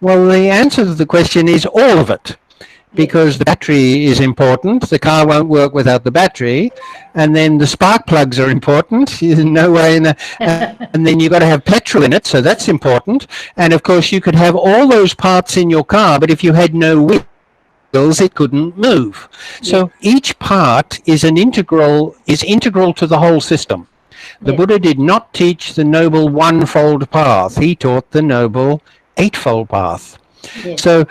Well, the answer to the question is all of it, because the battery is important. The car won't work without the battery, and then the spark plugs are important. There's no way and then you've got to have petrol in it, so that's important. And of course, you could have all those parts in your car, but if you had no wheels, it couldn't move. So each part is integral to the whole system. The Buddha did not teach the noble one-fold path. He taught the noble eightfold path. So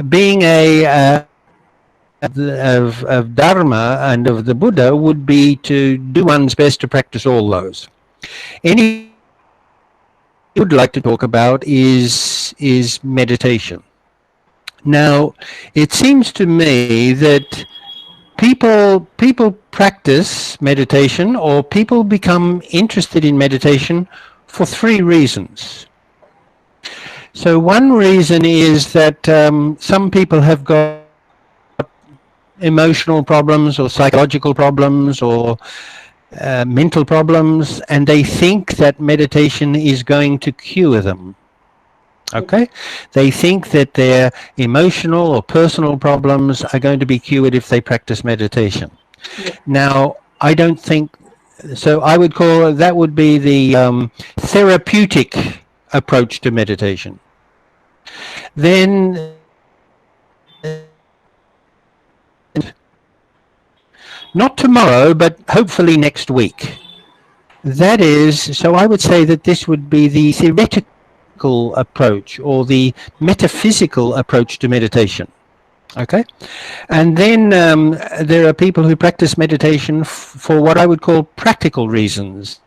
being of Dharma and of the Buddha would be to do one's best to practice all those. Any I would like to talk about is meditation. Now, it seems to me that people practice meditation, or people become interested in meditation for three reasons. So one reason is that some people have got emotional problems or psychological problems or mental problems, and they think that meditation is going to cure them. Okay? They think that their emotional or personal problems are going to be cured if they practice meditation. Now, I don't think so. I would call that would be the therapeutic approach to meditation. Then not tomorrow, but hopefully next week. That is, so I would say that this would be the theoretical approach or the metaphysical approach to meditation. Okay? And then there are people who practice meditation for what I would call practical reasons.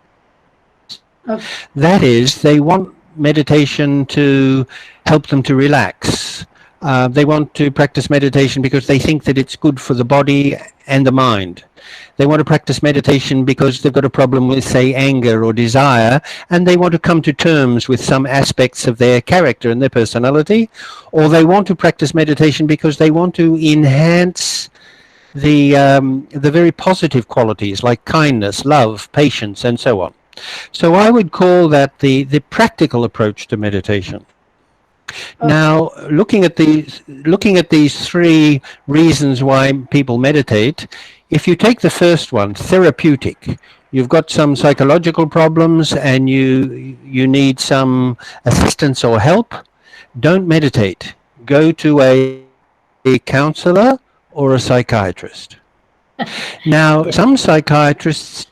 Okay. That is, they want meditation to help them to relax. They want to practice meditation because they think that it's good for the body and the mind. They want to practice meditation because they've got a problem with, say, anger or desire, and they want to come to terms with some aspects of their character and their personality. Or they want to practice meditation because they want to enhance the very positive qualities like kindness, love, patience, and so on. So I would call that the practical approach to meditation. Okay. Now, looking at these three reasons why people meditate, if you take the first one, therapeutic, you've got some psychological problems and you need some assistance or help, don't meditate. Go to a counselor or a psychiatrist. Now, some psychiatrists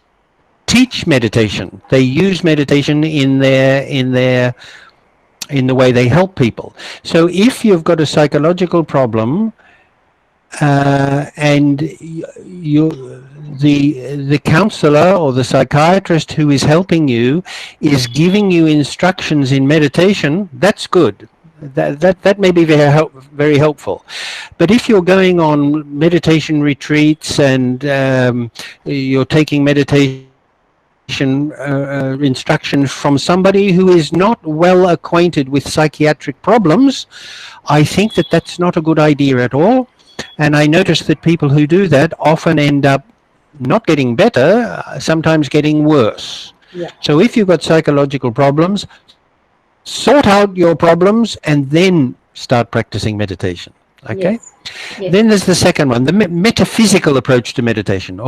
teach meditation. They use meditation in the way they help people. So if you've got a psychological problem and the counselor or the psychiatrist who is helping you is giving you instructions in meditation, that's good. That may be very helpful. But if you're going on meditation retreats and you're taking meditation instruction from somebody who is not well acquainted with psychiatric problems, I think that that's not a good idea at all. And I notice that people who do that often end up not getting better, sometimes getting worse. Yeah. So if you've got psychological problems, sort out your problems and then start practicing meditation. Okay? Yes. Yes. Then there's the second one, the metaphysical approach to meditation. I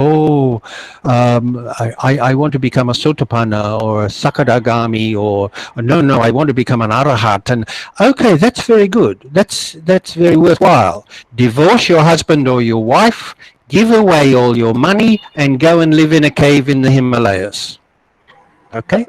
want to become a Sotapanna or a Sakadagami or no, I want to become an Arahat. And okay, that's very good. That's very worthwhile. Divorce your husband or your wife, give away all your money, and go and live in a cave in the Himalayas. Okay?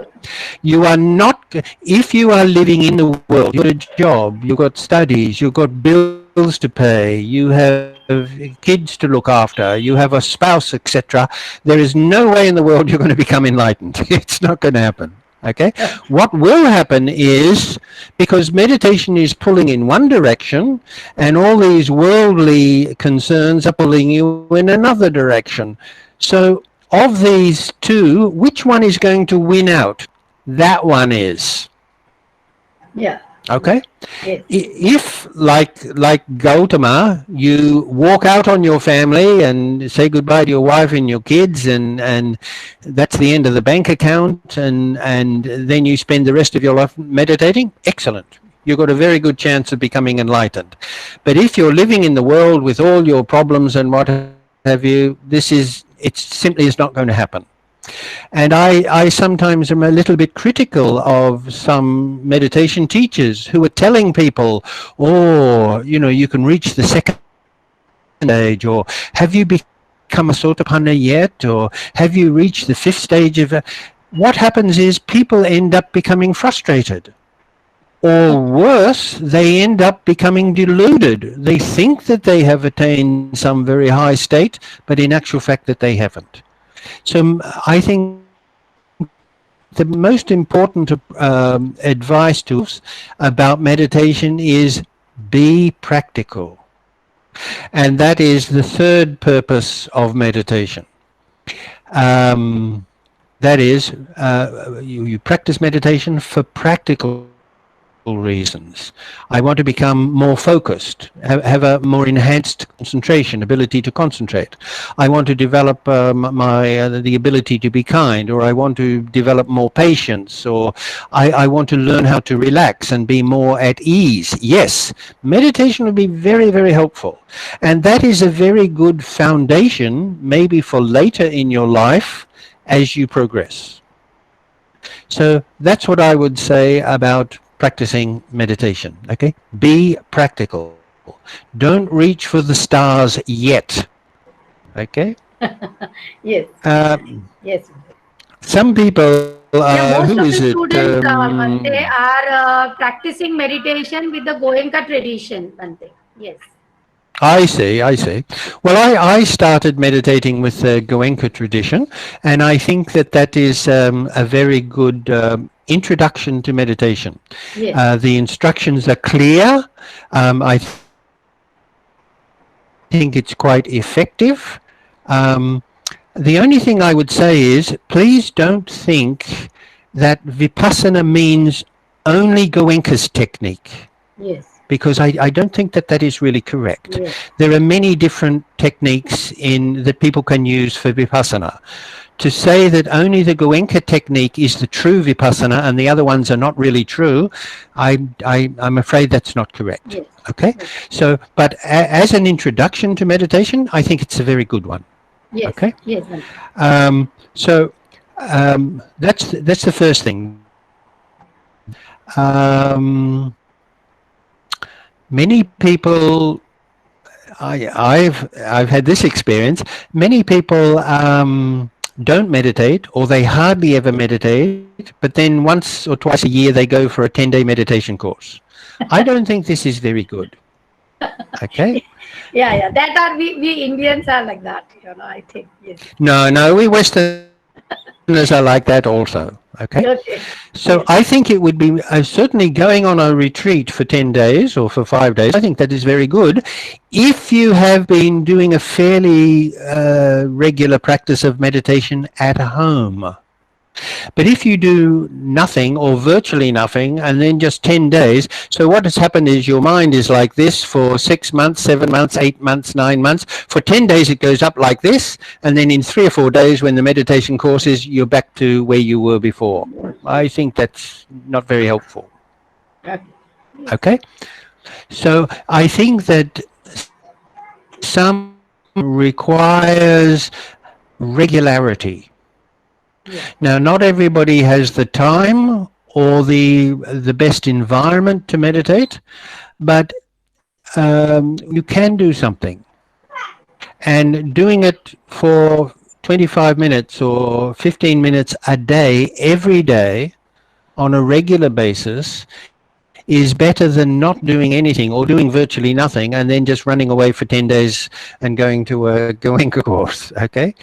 You are not, if you are living in the world, you've got a job, you've got studies, you've got bills to pay, you have kids to look after, you have a spouse, etc. There is no way in the world you're going to become enlightened. It's not going to happen. Okay? What will happen is, because meditation is pulling in one direction and all these worldly concerns are pulling you in another direction. So of these two, which one is going to win out? That one is. Yeah. Okay? Yes. If, like Gautama, you walk out on your family and say goodbye to your wife and your kids, and that's the end of the bank account, and then you spend the rest of your life meditating, excellent. you've got a very good chance of becoming enlightened. But if you're living in the world with all your problems and what have you, it simply is not going to happen. And I sometimes am a little bit critical of some meditation teachers who are telling people, oh, you can reach the second stage, or have you become a sotapanna yet, or have you reached the fifth stage of... What happens is people end up becoming frustrated. Or worse, they end up becoming deluded. They think that they have attained some very high state, but in actual fact that they haven't. So I think the most important advice to us about meditation is be practical. And that is the third purpose of meditation. That is, you practice meditation for practical reasons. I want to become more focused, have a more enhanced concentration, ability to concentrate. I want to develop the ability to be kind, or I want to develop more patience, or I want to learn how to relax and be more at ease. Yes, meditation would be very, very helpful. And that is a very good foundation, maybe for later in your life as you progress. So that's what I would say about practicing meditation. Okay, be practical. Don't reach for the stars yet. Okay. Yes. Yes. Some people. Most who of is the it? students, Bhante, are practicing meditation with the Goenka tradition, Bhante. Yes. I see. Well, I started meditating with the Goenka tradition, and I think that is a very good introduction to meditation. Yes. The instructions are clear. I think it's quite effective. The only thing I would say is, please don't think that Vipassana means only Goenka's technique. Yes. Because I don't think that is really correct. Yes. There are many different techniques that people can use for Vipassana. To say that only the Goenka technique is the true Vipassana and the other ones are not really true, I'm afraid that's not correct. Yes. Okay? Yes. So, but as an introduction to meditation, I think it's a very good one. Yes. Okay? Yes. So that's the first thing. Many people, I've had this experience. Many people don't meditate, or they hardly ever meditate. But then once or twice a year, they go for a 10-day meditation course. I don't think this is very good. Okay. Yeah. That are we Indians are like that. I think. Yes. No, we Westerners are like that also. Okay. So I think it would be certainly going on a retreat for 10 days or for 5 days. I think that is very good. If you have been doing a fairly regular practice of meditation at home. But if you do nothing or virtually nothing and then just 10 days, so what has happened is your mind is like this for 6 months, 7 months, 8 months, 9 months. For 10 days it goes up like this, and then in 3 or 4 days when the meditation course is, you're back to where you were before. I think that's not very helpful. Okay? So I think that some requires regularity. Now, not everybody has the time or the best environment to meditate, but you can do something. And doing it for 25 minutes or 15 minutes a day, every day, on a regular basis, is better than not doing anything or doing virtually nothing and then just running away for 10 days and going to a Goenka course, okay?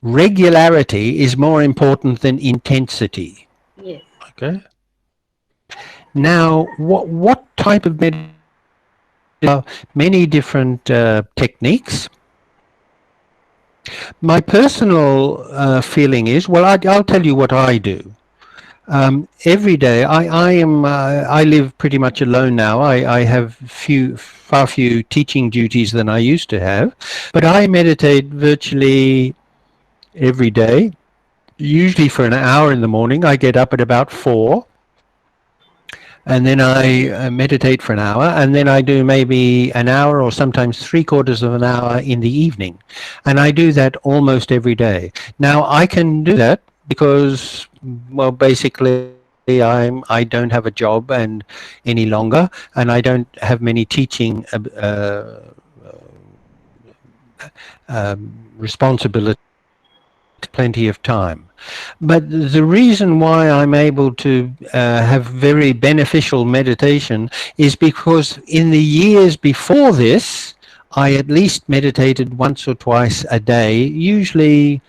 Regularity is more important than intensity. Yes. Okay. Now, what type of meditation? Many different techniques. My personal feeling is, well, I'll tell you what I do. Every day, I live pretty much alone now. I have far few teaching duties than I used to have, but I meditate virtually every day, usually for an hour in the morning. I get up at about 4. and then I meditate for an hour, and then I do maybe an hour or sometimes 3/4 of an hour in the evening. And I do that almost every day. Now, I can do that because, well, basically I don't have a job and any longer, and I don't have many teaching responsibilities, plenty of time. But the reason why I'm able to have very beneficial meditation is because in the years before this, I at least meditated once or twice a day, usually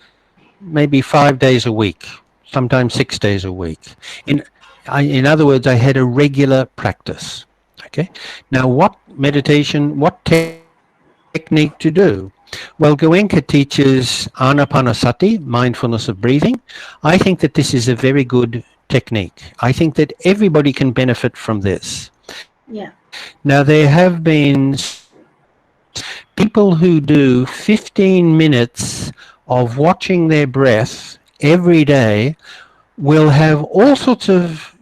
maybe 5 days a week, sometimes 6 days a week. In other words, I had a regular practice. Okay. Now, what meditation, what technique to do? Well, Goenka teaches anapanasati, mindfulness of breathing. I think that this is a very good technique. I think that everybody can benefit from this. Yeah. Now, there have been people who do 15 minutes of watching their breath every day will have all sorts of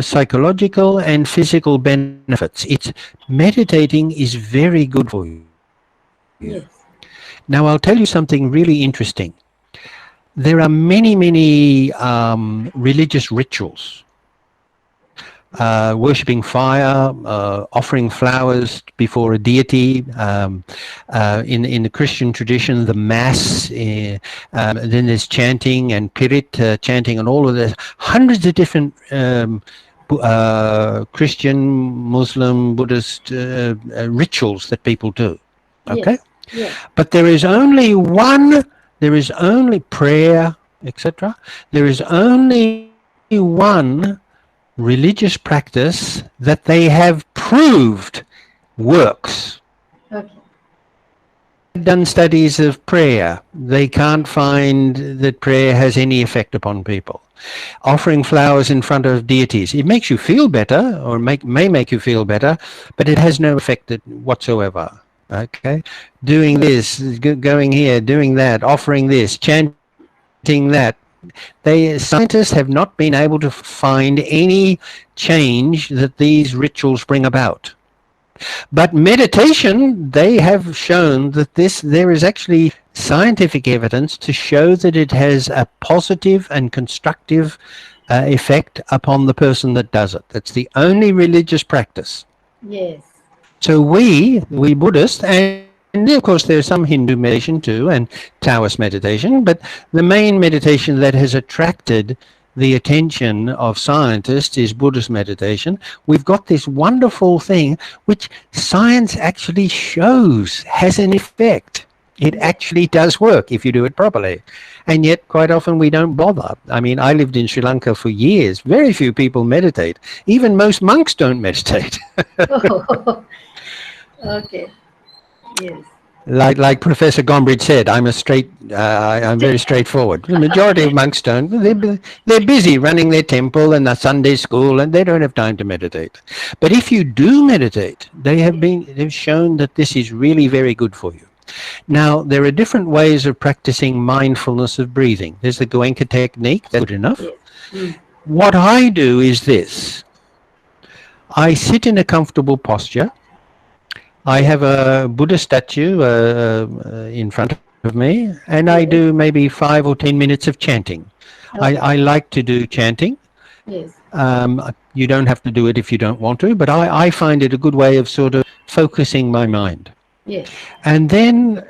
psychological and physical benefits. Meditating is very good for you. Yes. Now, I'll tell you something really interesting. There are many religious rituals. Worshipping fire, offering flowers before a deity. In the Christian tradition, the Mass. Then there's chanting and pirit chanting and all of this. Hundreds of different Christian, Muslim, Buddhist rituals that people do. Okay? Yes. Yes. But there is only prayer, etc. There is only one religious practice that they have proved works. Okay. They've done studies of prayer. They can't find that prayer has any effect upon people. Offering flowers in front of deities. It makes you feel better, or may make you feel better, but it has no effect whatsoever. Okay? Doing this, going here, doing that, offering this, chanting that. Scientists have not been able to find any change that these rituals bring about. But meditation, they have shown that there is actually scientific evidence to show that it has a positive and constructive effect upon the person that does it. That's the only religious practice. Yes. So we Buddhists, and of course there's some Hindu meditation too and Taoist meditation, but the main meditation that has attracted the attention of scientists is Buddhist meditation. We've got this wonderful thing which science actually shows has an effect. It actually does work if you do it properly. And yet quite often we don't bother. I mean, I lived in Sri Lanka for years. Very few people meditate. Even most monks don't meditate. Oh. Okay. Yes. Like Professor Gombrich said, I'm very straightforward. The majority of monks don't. They're busy running their temple and the Sunday school, and they don't have time to meditate. But if you do meditate, they've shown that this is really very good for you. Now, there are different ways of practicing mindfulness of breathing. There's the Goenka technique. That's good enough. Yes. Mm. What I do is this. I sit in a comfortable posture. I have a Buddha statue in front of me, and I do maybe 5 or 10 minutes of chanting. Okay. I like to do chanting. Yes. You don't have to do it if you don't want to, but I find it a good way of sort of focusing my mind. Yes. And then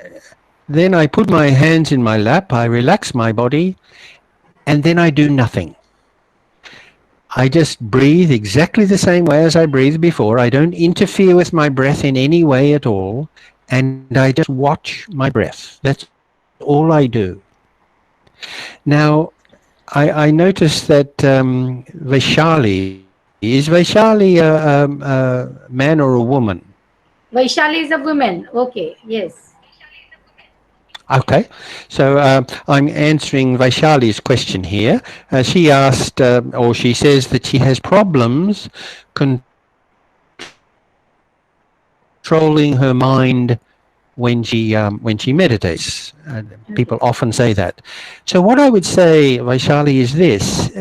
I put my hands in my lap, I relax my body, and then I do nothing. I just breathe exactly the same way as I breathed before. I don't interfere with my breath in any way at all, and I just watch my breath. That's all I do. Now, I noticed that Vaishali, is Vaishali a man or a woman? Vaishali is a woman. Okay. Yes. Okay, so I'm answering Vaishali's question here. She asked, or she says that she has problems controlling her mind when she meditates. People often say that. So what I would say, Vaishali, is this: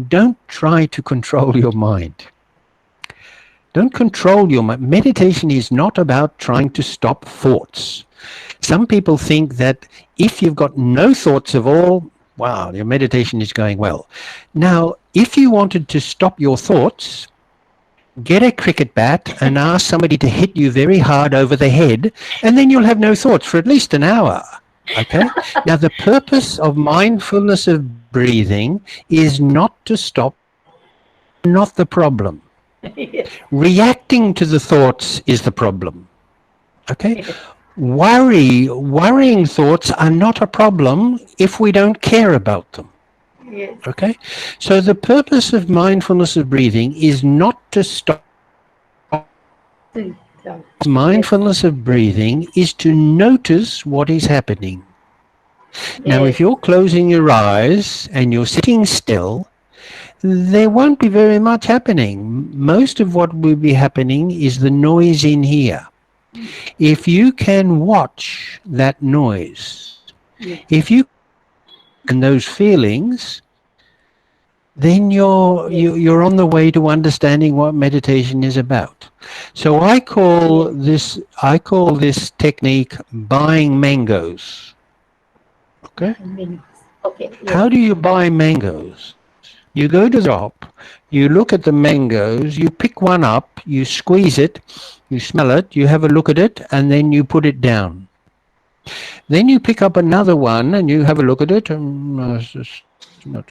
don't try to control your mind. Don't control your mind. Meditation is not about trying to stop thoughts. Some people think that if you've got no thoughts at all, wow, your meditation is going well. Now, if you wanted to stop your thoughts, get a cricket bat and ask somebody to hit you very hard over the head, and then you'll have no thoughts for at least an hour. Okay? Now, the purpose of mindfulness of breathing is not to stop, not the problem. Yes. Reacting to the thoughts is the problem. Okay? Worrying thoughts are not a problem if we don't care about them. Yes. Okay? So the purpose of mindfulness of breathing is not to stop. Mindfulness of breathing is to notice what is happening. Now, if you're closing your eyes and you're sitting still, there won't be very much happening. Most of what will be happening is the noise in here. If you can watch that noise, if you can those feelings, then you're on the way to understanding what meditation is about. So I call this technique buying mangoes. Okay? Okay. Yes. How do you buy mangoes? You go to the shop, you look at the mangoes, you pick one up, you squeeze it, you smell it, you have a look at it, and then you put it down. Then you pick up another one and you have a look at it, and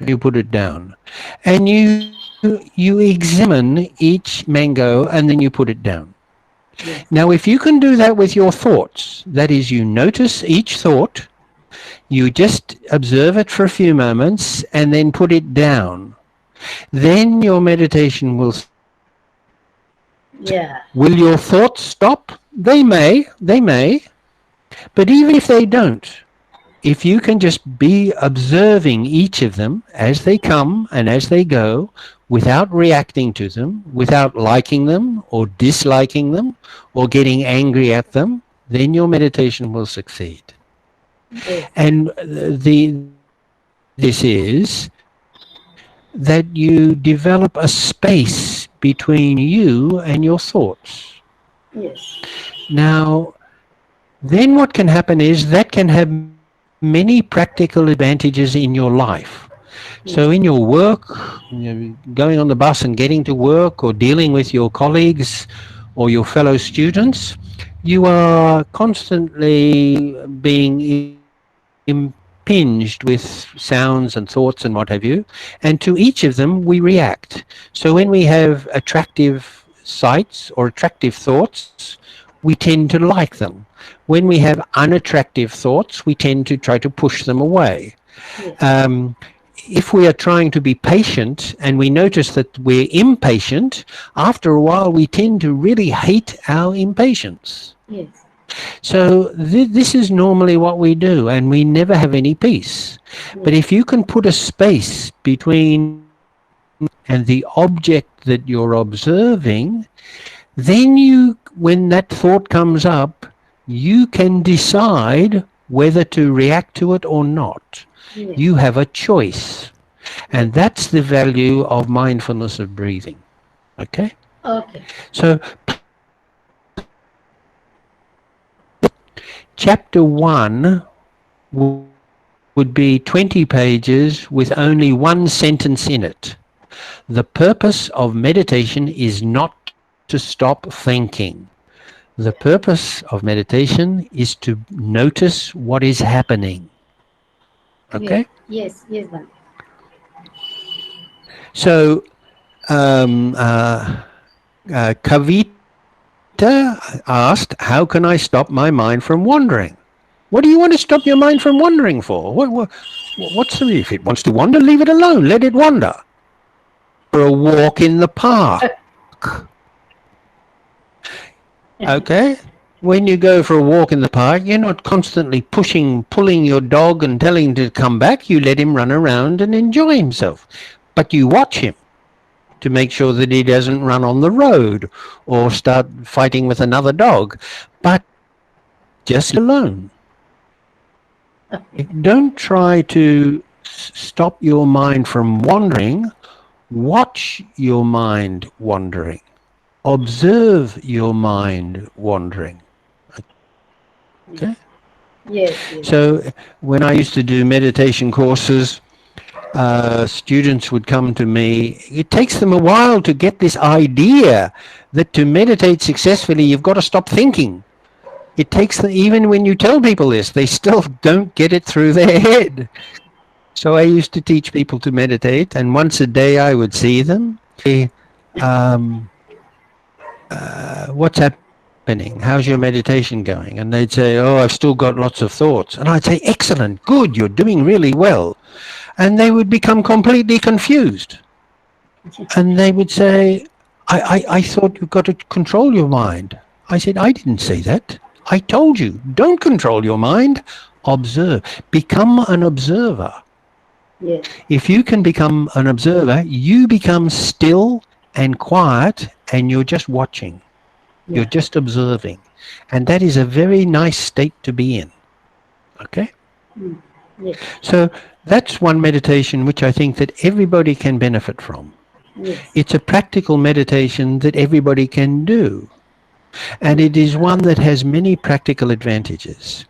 you put it down. And you examine each mango and then you put it down. Yes. Now, if you can do that with your thoughts, that is, you notice each thought, you just observe it for a few moments and then put it down, then your meditation will. Yeah. Will your thoughts stop? They may. But even if they don't, if you can just be observing each of them as they come and as they go, without reacting to them, without liking them or disliking them or getting angry at them, then your meditation will succeed. Yes. And this is that you develop a space between you and your thoughts. Yes. Now, then what can happen is that can have many practical advantages in your life. So in your work, going on the bus and getting to work, or dealing with your colleagues or your fellow students, you are constantly being impinged with sounds and thoughts and what have you, and to each of them we react. So when we have attractive sights or attractive thoughts, we tend to like them. When we have unattractive thoughts, we tend to try to push them away. Yes. If we are trying to be patient and we notice that we're impatient, after a while we tend to really hate our impatience. Yes. So this is normally what we do, and we never have any peace. But if you can put a space between and the object that you're observing, then when that thought comes up, you can decide whether to react to it or not. Yes. You have a choice. And that's the value of mindfulness of breathing. Okay? Okay. So chapter 1 would be 20 pages with only one sentence in it. The purpose of meditation is not to stop thinking. The purpose of meditation is to notice what is happening. Okay? Yes. Yes, Bhante. So, Kavita asked, how can I stop my mind from wandering? What do you want to stop your mind from wandering for? What's the, if it wants to wander, leave it alone. Let it wander. For a walk in the park. Okay? When you go for a walk in the park, you're not constantly pulling your dog and telling him to come back. You let him run around and enjoy himself. But you watch him to make sure that he doesn't run on the road or start fighting with another dog. But just alone. Don't try to stop your mind from wandering. Watch your mind wandering. observe your mind wandering. Okay? Yes, yes. So when I used to do meditation courses, students would come to me. It takes them a while to get this idea that to meditate successfully, you've got to stop thinking. It takes them, even when you tell people this, they still don't get it through their head. So I used to teach people to meditate, and once a day I would see them. Say, what's happening? How's your meditation going? And they'd say, oh, I've still got lots of thoughts. And I'd say, excellent, good, you're doing really well. And they would become completely confused. And they would say, I thought you've got to control your mind. I said, I didn't say that. I told you, don't control your mind. Observe. Become an observer. Yes. If you can become an observer, you become still and quiet, and you're just watching. Yeah. You're just observing. And that is a very nice state to be in. Okay? Yes. So that's one meditation which I think that everybody can benefit from. Yes. It's a practical meditation that everybody can do. And it is one that has many practical advantages.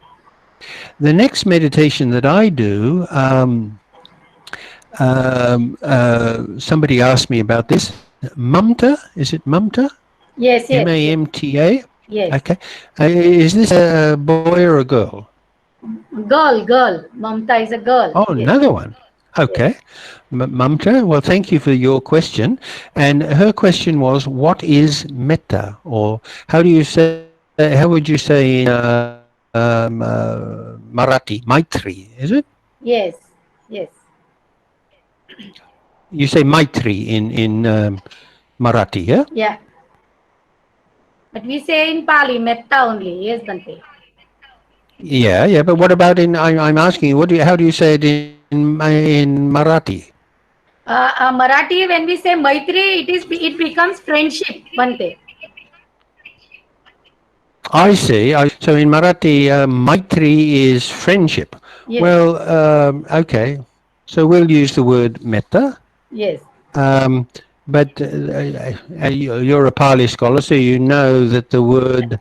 The next meditation that I do, somebody asked me about this. Mamta, is it Mamta? Yes, yes. M-A-M-T-A? Yes. Okay. Is this a boy or a girl? Girl. Mamta is a girl. Oh, Yes. another one. Okay. Mamta, well, thank you for your question. And her question was, what is metta? Or how do you say, how would you say in Marathi? Maitri, is it? Yes. Yes. You say Maitri in Marathi, yeah? Yeah. But we say in Pali, metta only. Yes, Bante. Yeah. But what about I'm asking you, how do you say it in Marathi? Marathi, when we say Maitri, it becomes friendship, Bante. I see. So in Marathi, Maitri is friendship. Yes. Well, okay. So we'll use the word metta. Yes. But you're a Pali scholar, so you know that the word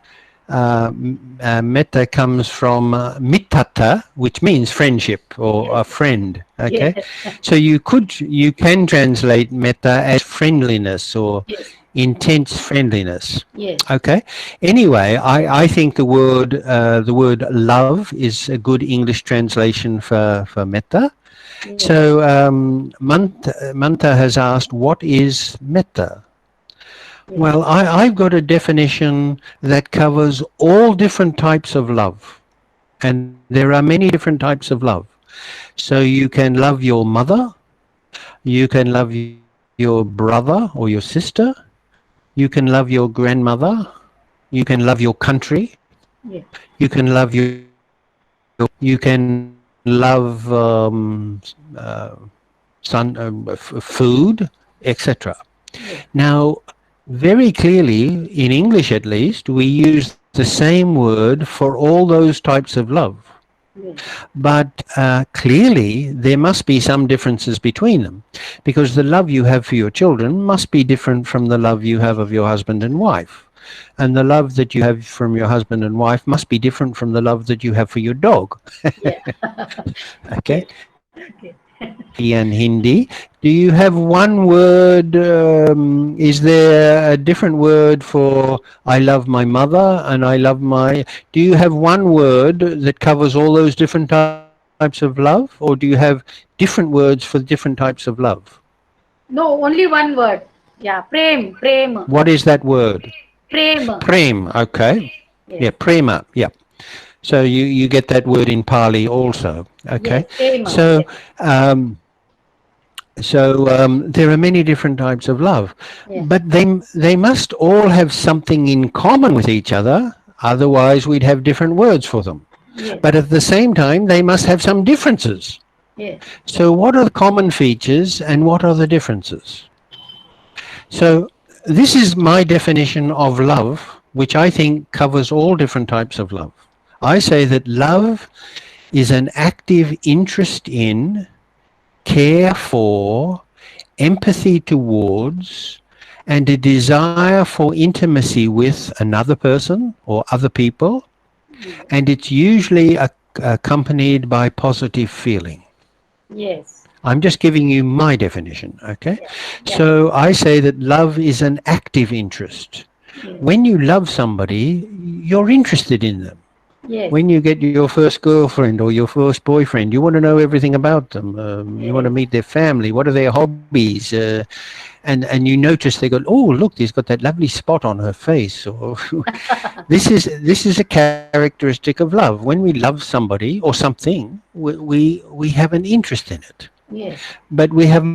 metta comes from mittata, which means friendship or a friend. Okay, Yes. so you can translate metta as friendliness or Yes. intense friendliness. Yes. Okay. Anyway, I think the word love is a good English translation for metta. Yes. So Manta has asked, what is metta? Yes. Well, I've got a definition that covers all different types of love. And there are many different types of love. So you can love your mother, you can love your brother or your sister, you can love your grandmother, you can love your country, Yes. you can love you can love food, etc. Yes. Now, very clearly, in English at least, we use the same word for all those types of love. Yes. But clearly, there must be some differences between them, because the love you have for your children must be different from the love you have of your husband and wife. And the love that you have from your husband and wife must be different from the love that you have for your dog. Yeah. Okay? Okay. And Hindi. Do you have one word? Is there a different word for I love my mother and I love my... Do you have one word that covers all those different types of love? Or do you have different words for different types of love? No, only one word. Yeah, prem. What is that word? Prem. Prem, okay. Yes. Yeah, prema, yeah. So you get that word in Pali also, okay? Yes, prema. So, Yes. There are many different types of love, Yeah. but they must all have something in common with each other, otherwise we'd have different words for them. Yes. But at the same time, they must have some differences. Yes. So what are the common features and what are the differences? So this is my definition of love, which I think covers all different types of love. I say that love is an active interest in, care for, empathy towards, and a desire for intimacy with another person or other people, and it's usually accompanied by positive feeling. Yes. I'm just giving you my definition, okay? Yeah. Yeah. So I say that love is an active interest. Yes. When you love somebody, you're interested in them. Yes. When you get your first girlfriend or your first boyfriend, you want to know everything about them. You want to Yes. meet their family. What are their hobbies? And you notice they go, oh, look, he's got that lovely spot on her face. Or this is a characteristic of love. When we love somebody or something, we have an interest in it. Yes. But we have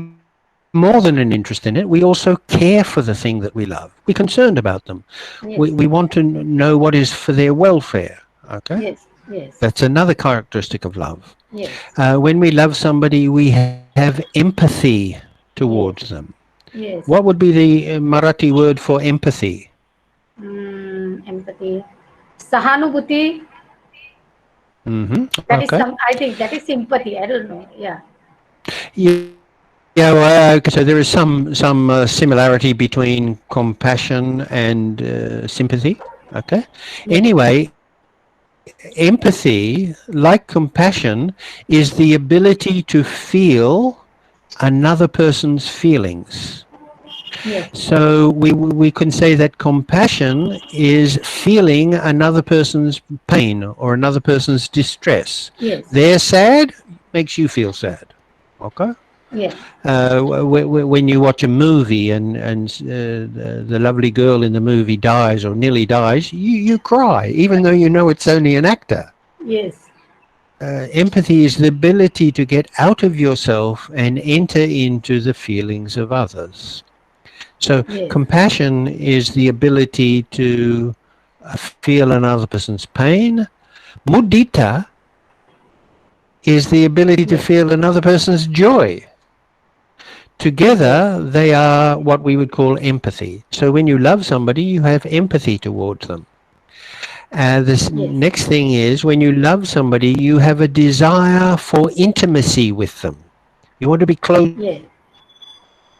more than an interest in it. We also care for the thing that we love. We're concerned about them. We Yes. want to know what is for their welfare. Okay? Yes. Yes. That's another characteristic of love. Yes. When we love somebody, we have empathy towards Yes. them. Yes. What would be the Marathi word for empathy? Empathy. Sahanubhuti. That is Okay. some. I think that is sympathy. I don't know. Yeah. Yeah, well, okay, so there is some similarity between compassion and sympathy. Okay. Yes. Anyway, empathy, like compassion, is the ability to feel another person's feelings. Yes. So we can say that compassion is feeling another person's pain or another person's distress. Yes. They're sad, makes you feel sad. Okay. Yes. When you watch a movie and the lovely girl in the movie dies or nearly dies, you cry, even though you know it's only an actor. Yes. Empathy is the ability to get out of yourself and enter into the feelings of others. So Yes. compassion is the ability to feel another person's pain. Mudita is the ability to Yes. feel another person's joy. Together, they are what we would call empathy. So when you love somebody, you have empathy towards them. This Yes. next thing is when you love somebody, you have a desire for intimacy with them. You want to be close to Yes. them.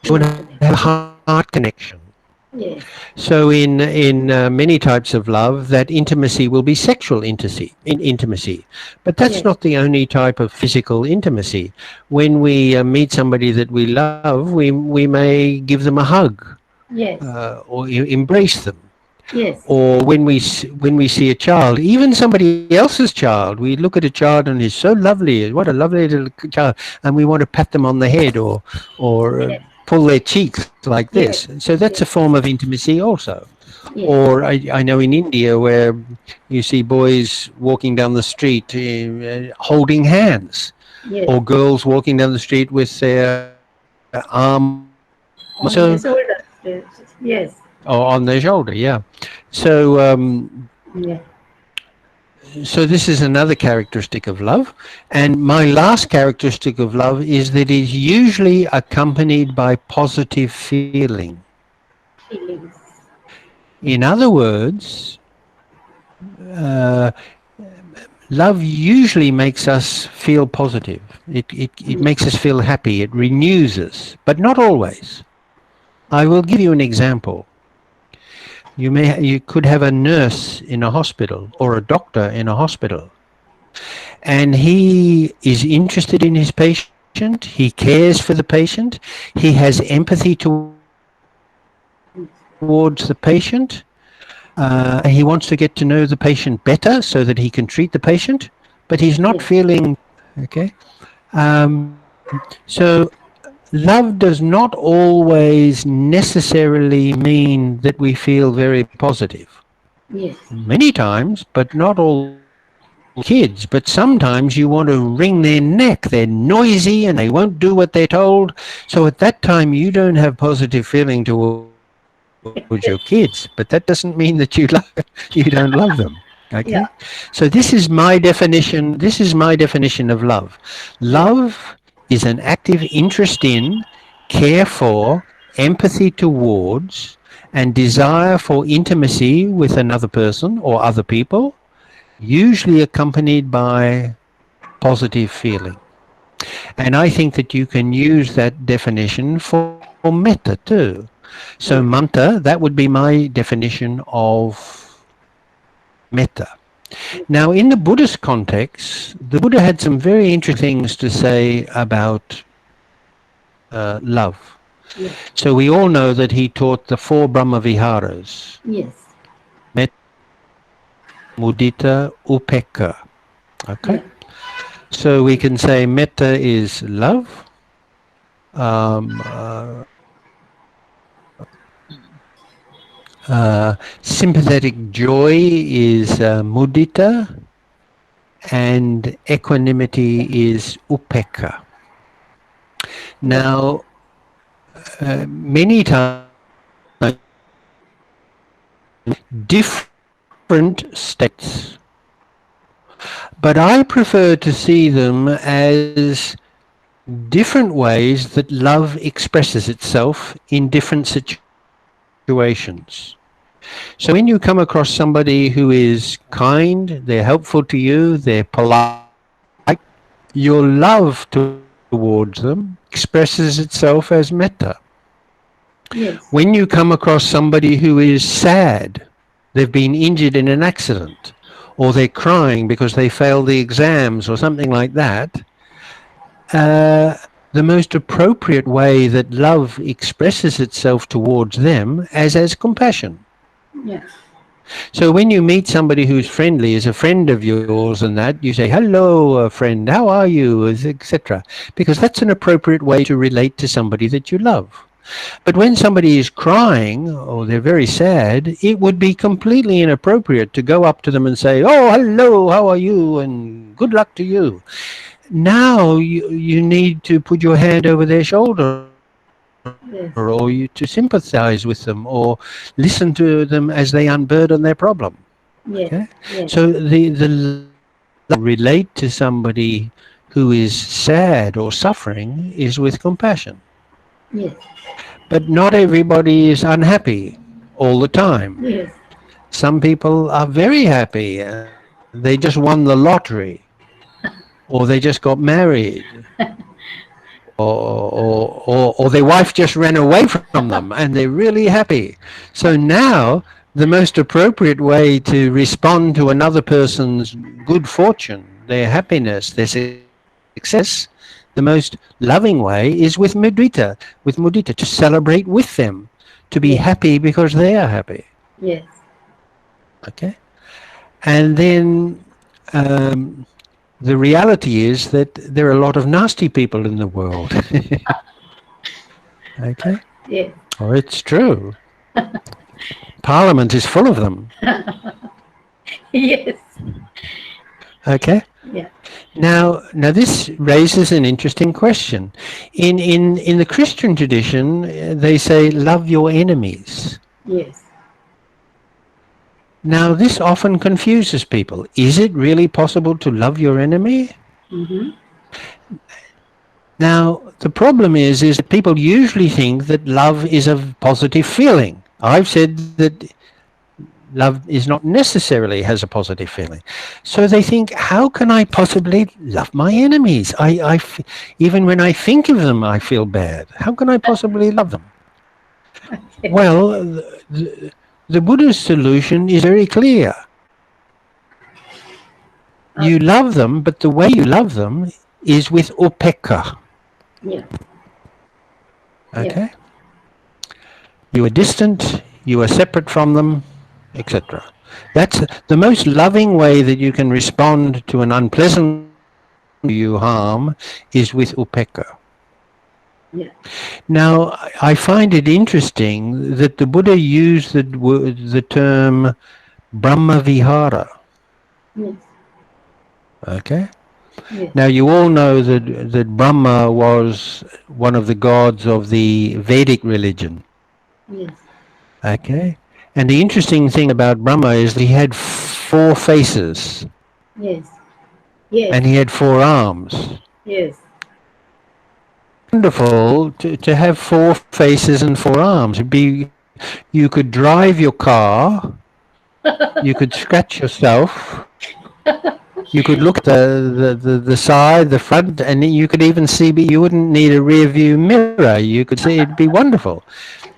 You want Close to to them. have a heart connection. Yes. So in many types of love, that intimacy will be sexual intimacy. But that's Yes. not the only type of physical intimacy. When we meet somebody that we love, we may give them a hug Yes. or embrace them. Yes. Or when we see a child, even somebody else's child, we look at a child and he's so lovely, what a lovely little child, and we want to pat them on the head or Yes. pull their cheeks like Yes. this. So that's a form of intimacy also. Yes. Or I know in India where you see boys walking down the street holding hands, Yes. or girls walking down the street with their arm On the shoulder. Yes. or on their shoulder. Yeah. So Yeah. so this is another characteristic of love. And my last characteristic of love is that it is usually accompanied by positive feeling. Feelings. In other words, uh, love usually makes us feel positive. It makes us feel happy. It renews us, but not always. I will give you an example. You could have a nurse in a hospital or a doctor in a hospital, and he is interested in his patient. He cares for the patient. He has empathy towards the patient. He wants to get to know the patient better so that he can treat the patient, but he's not Yes. feeling okay. So love does not always necessarily mean that we feel very positive. Yes. Many times, but not all kids. But sometimes you want to wring their neck. They're noisy and they won't do what they're told. So at that time, you don't have positive feeling towards your kids. But that doesn't mean that you don't love them. Okay. Yeah. So this is my definition. This is my definition of love. Love is an active interest in, care for, empathy towards, and desire for intimacy with another person or other people, usually accompanied by positive feeling. And I think that you can use that definition for metta too. So manta, that would be my definition of metta. Now, in the Buddhist context, the Buddha had some very interesting things to say about love. Yes. So we all know that he taught the 4 Brahma Viharas. Yes. Metta, mudita, upekkha. Okay? Yeah. So we can say metta is love. Sympathetic joy is mudita, and equanimity is upekkha. Now, many times, different states, but I prefer to see them as different ways that love expresses itself in different situations. So when you come across somebody who is kind, they're helpful to you, they're polite, your love towards them expresses itself as metta. Yes. When you come across somebody who is sad, they've been injured in an accident, or they're crying because they failed the exams or something like that, the most appropriate way that love expresses itself towards them is as compassion. Yes. So when you meet somebody who's friendly, is a friend of yours and that, you say, hello, friend, how are you, etc. Because that's an appropriate way to relate to somebody that you love. But when somebody is crying or they're very sad, it would be completely inappropriate to go up to them and say, oh, hello, how are you, and good luck to you. Now you need to put your hand over their shoulder, Yes. or you to sympathize with them or listen to them as they unburden their problem. Yes. Okay? Yes. So the relate to somebody who is sad or suffering is with compassion. Yes. But not everybody is unhappy all the time. Yes. Some people are very happy. They just won the lottery, or they just got married, or their wife just ran away from them and they're really happy. So now the most appropriate way to respond to another person's good fortune, their happiness, their success, the most loving way is with mudita, to celebrate with them, to be happy because they are happy. Yes. Okay? And then the reality is that there are a lot of nasty people in the world. Okay? Yes. Oh, it's true. Parliament is full of them. Yes. Okay? Yeah. Now this raises an interesting question. In the Christian tradition, they say, love your enemies. Yes. Now, this often confuses people. Is it really possible to love your enemy? Mm-hmm. Now, the problem is that people usually think that love is a positive feeling. I've said that love is not necessarily has a positive feeling. So they think, how can I possibly love my enemies? Even when I think of them, I feel bad. How can I possibly love them? Okay. Well, the Buddha's solution is very clear. You love them, but the way you love them is with upekkha. Yeah. Okay? You are distant, you are separate from them, etc. That's the most loving way that you can respond to an unpleasant you harm is with upekkha. Yeah. Now, I find it interesting that the Buddha used the term Brahma Vihara. Yes. Okay? Yes. Now, you all know that Brahma was one of the gods of the Vedic religion. Yes. Okay? And the interesting thing about Brahma is that he had 4 faces. Yes. Yes. And he had 4 arms. Yes. Wonderful to have 4 faces and 4 arms. You could drive your car, you could scratch yourself, you could look at the side, the front, and you could even see, but you wouldn't need a rear view mirror. You could see, it'd be wonderful.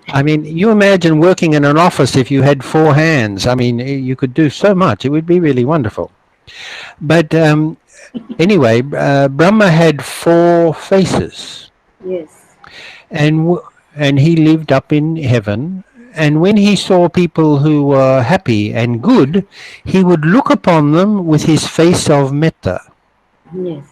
I mean, you imagine working in an office if you had four hands. I mean, you could do so much. It would be really wonderful. But anyway, Brahma had four faces, Yes. and and he lived up in heaven. And when he saw people who were happy and good, he would look upon them with his face of metta. Yes.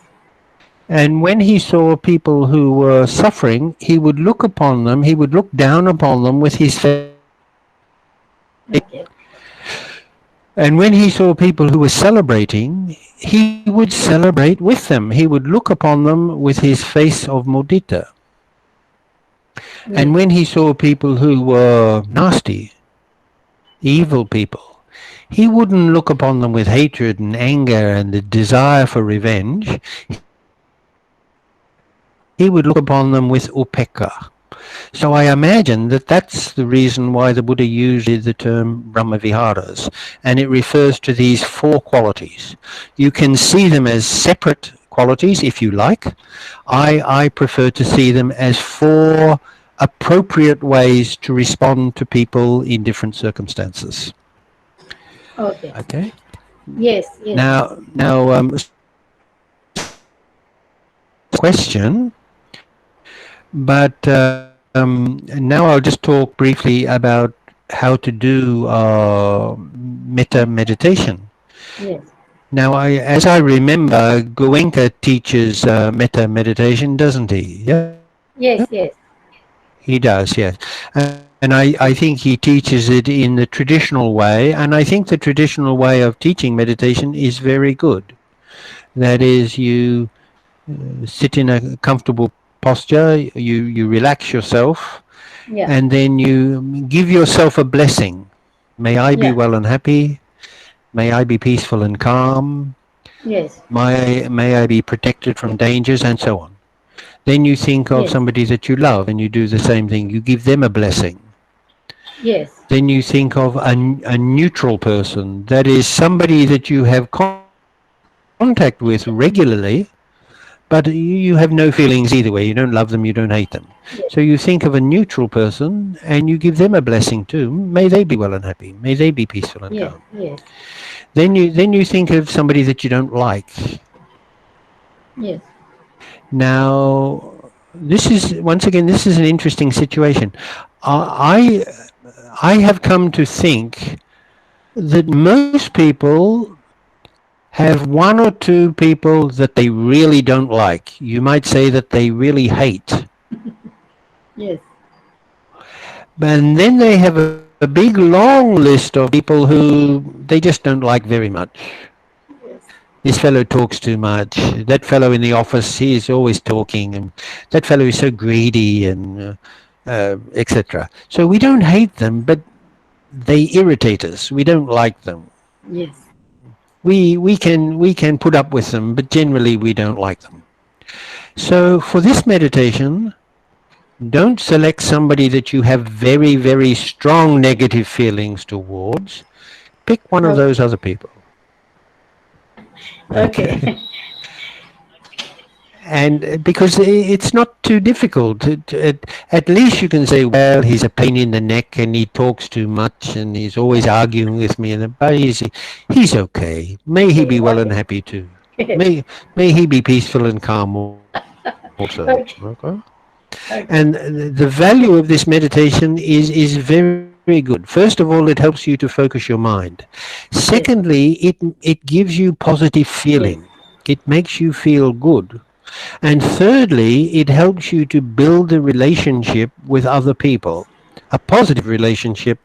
And when he saw people who were suffering, he would look upon them, he would look down upon them with his face of pity. Okay. And when he saw people who were celebrating, he would celebrate with them. He would look upon them with his face of mudita. And Yes. when he saw people who were nasty, evil people, he wouldn't look upon them with hatred and anger and the desire for revenge. He would look upon them with upekka. So I imagine that that's the reason why the Buddha used the term Brahmaviharas, and it refers to these four qualities. You can see them as separate qualities if you like. I prefer to see them as four appropriate ways to respond to people in different circumstances. Okay. Okay. Yes. Yes. So I know this is a question, but now I'll just talk briefly about how to do metta meditation. Yes. Now, as I remember, Goenka teaches metta meditation, doesn't he? Yeah, Yes. Yes. he does, yes. And I think he teaches it in the traditional way, and I think the traditional way of teaching meditation is very good. That is, you sit in a comfortable posture, you relax yourself, Yeah. and then you give yourself a blessing. May I be Yeah. well and happy. May I be peaceful and calm. Yes. May I be protected from dangers, and so on. Then you think of Yes. somebody that you love and you do the same thing. You give them a blessing. Yes. Then you think of a neutral person. That is somebody that you have contact with regularly, but you have no feelings either way. You don't love them, you don't hate them. So you think of a neutral person and you give them a blessing too. May they be well and happy. May they be peaceful and calm. Yes. Yes. Then you think of somebody that you don't like. Yes. Now, this is once again this is an interesting situation. I I have come to think that most people have one or two people that they really don't like. You might say that they really hate. Yes. And then they have a big long list of people who they just don't like very much. Yes. This fellow talks too much. That fellow in the office, he is always talking. And that fellow is so greedy and etc. So we don't hate them, but they irritate us. We don't like them. Yes. We can put up with them, but generally we don't like them. So for this meditation, don't select somebody that you have very, very strong negative feelings towards. Pick one of Okay. those other people. Okay. Okay. And because it's not too difficult, at least you can say, well, he's a pain in the neck and he talks too much and he's always arguing with me, but he's okay. May he be well and Okay. happy too. Yes. May he be peaceful and calm also. Okay. Okay. And Okay. the value of this meditation is very good. First of all, it helps you to focus your mind. Yes. Secondly, it gives you positive Yes. feeling. It makes you feel good. And thirdly, it helps you to build a relationship with other people, a positive relationship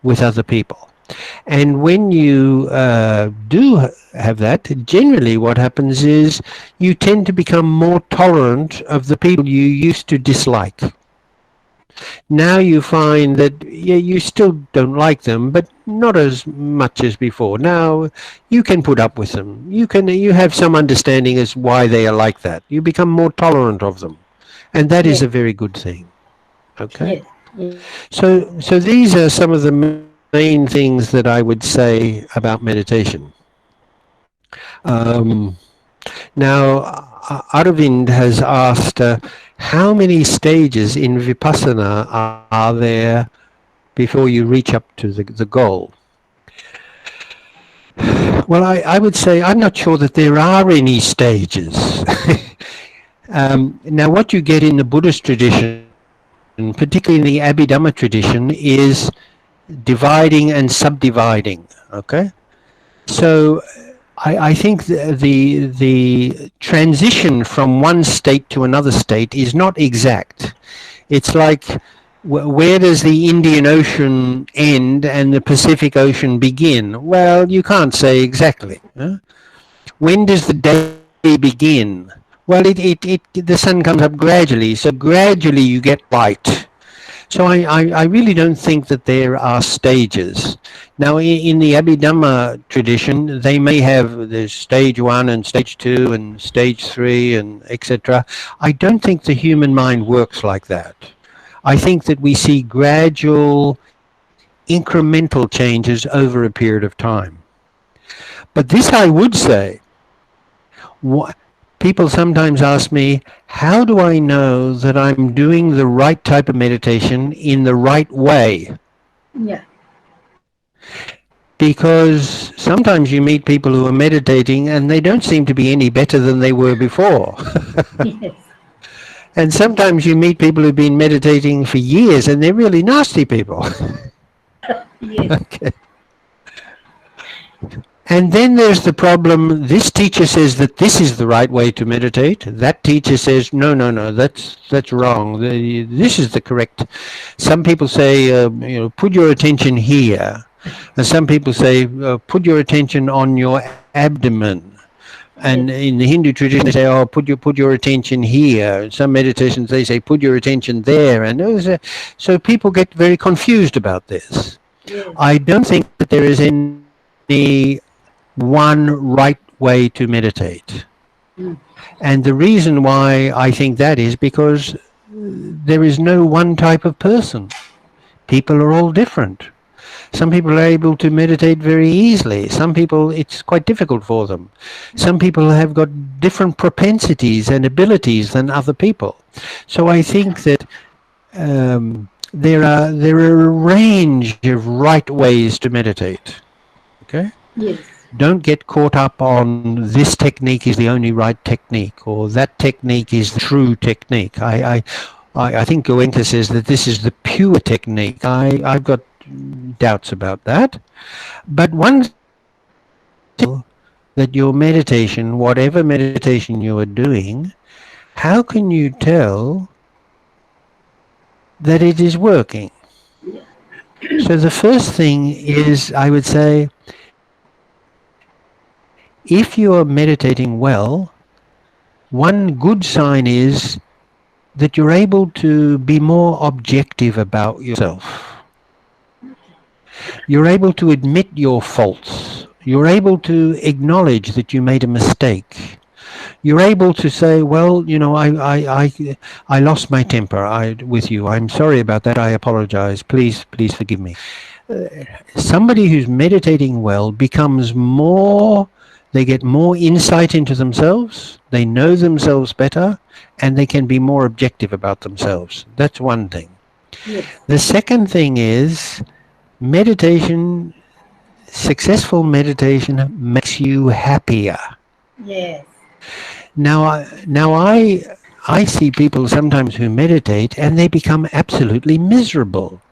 with other people. And when you do have that, generally what happens is you tend to become more tolerant of the people you used to dislike. Now you find that yeah, you still don't like them, but not as much as before. Now you can put up with them. You have some understanding as why they are like that. You become more tolerant of them, and that is Yes. a very good thing. Okay. Yes. Yes. So these are some of the main things that I would say about meditation. Um, Now, Arvind has asked, how many stages in Vipassana are there before you reach up to the goal? Well, I would say I'm not sure that there are any stages. Now, what you get in the Buddhist tradition, particularly in the Abhidhamma tradition, is dividing and subdividing. Okay, so I think the transition from one state to another state is not exact. It's like, where does the Indian Ocean end and the Pacific Ocean begin? Well, you can't say exactly. When does the day begin? Well, the sun comes up gradually, so gradually you get light. So I really don't think that there are stages. Now, in the Abhidhamma tradition, they may have the stage 1 and stage 2 and stage 3 and etc. I don't think the human mind works like that. I think that we see gradual, incremental changes over a period of time. But this I would say, people sometimes ask me, how do I know that I'm doing the right type of meditation in the right way? Yeah. Because sometimes you meet people who are meditating and they don't seem to be any better than they were before. Yes. And sometimes you meet people who've been meditating for years and they're really nasty people. Yes. Okay. And then there's the problem, this teacher says that this is the right way to meditate. That teacher says, no, that's wrong. This is the correct. Some people say, put your attention here. And some people say, put your attention on your abdomen. And in the Hindu tradition, they say, put your attention here. Some meditations, they say, put your attention there. And so people get very confused about this. Yes. I don't think that there is any one right way to meditate. And the reason why I think that is because there is no one type of person. People are all different. Some people are able to meditate very easily. Some people, it's quite difficult for them. Some people have got different propensities and abilities than other people. So I think that there are a range of right ways to meditate. Okay? Yes. Don't get caught up on this technique is the only right technique or that technique is the true technique. I think Goenka says that this is the pure technique. I've got doubts about that. But one thing that your meditation, whatever meditation you are doing, how can you tell that it is working? So the first thing is, I would say, if you are meditating well, one good sign is that you're able to be more objective about yourself. You're able to admit your faults. You're able to acknowledge that you made a mistake. You're able to say, well, I lost my temper with you. I'm sorry about that. I apologize. Please forgive me. Somebody who's meditating well becomes more. They get more insight into themselves, they know themselves better, and they can be more objective about themselves. That's one thing. Yes. The second thing is meditation, successful meditation makes you happier. Yes. Now I see people sometimes who meditate and they become absolutely miserable.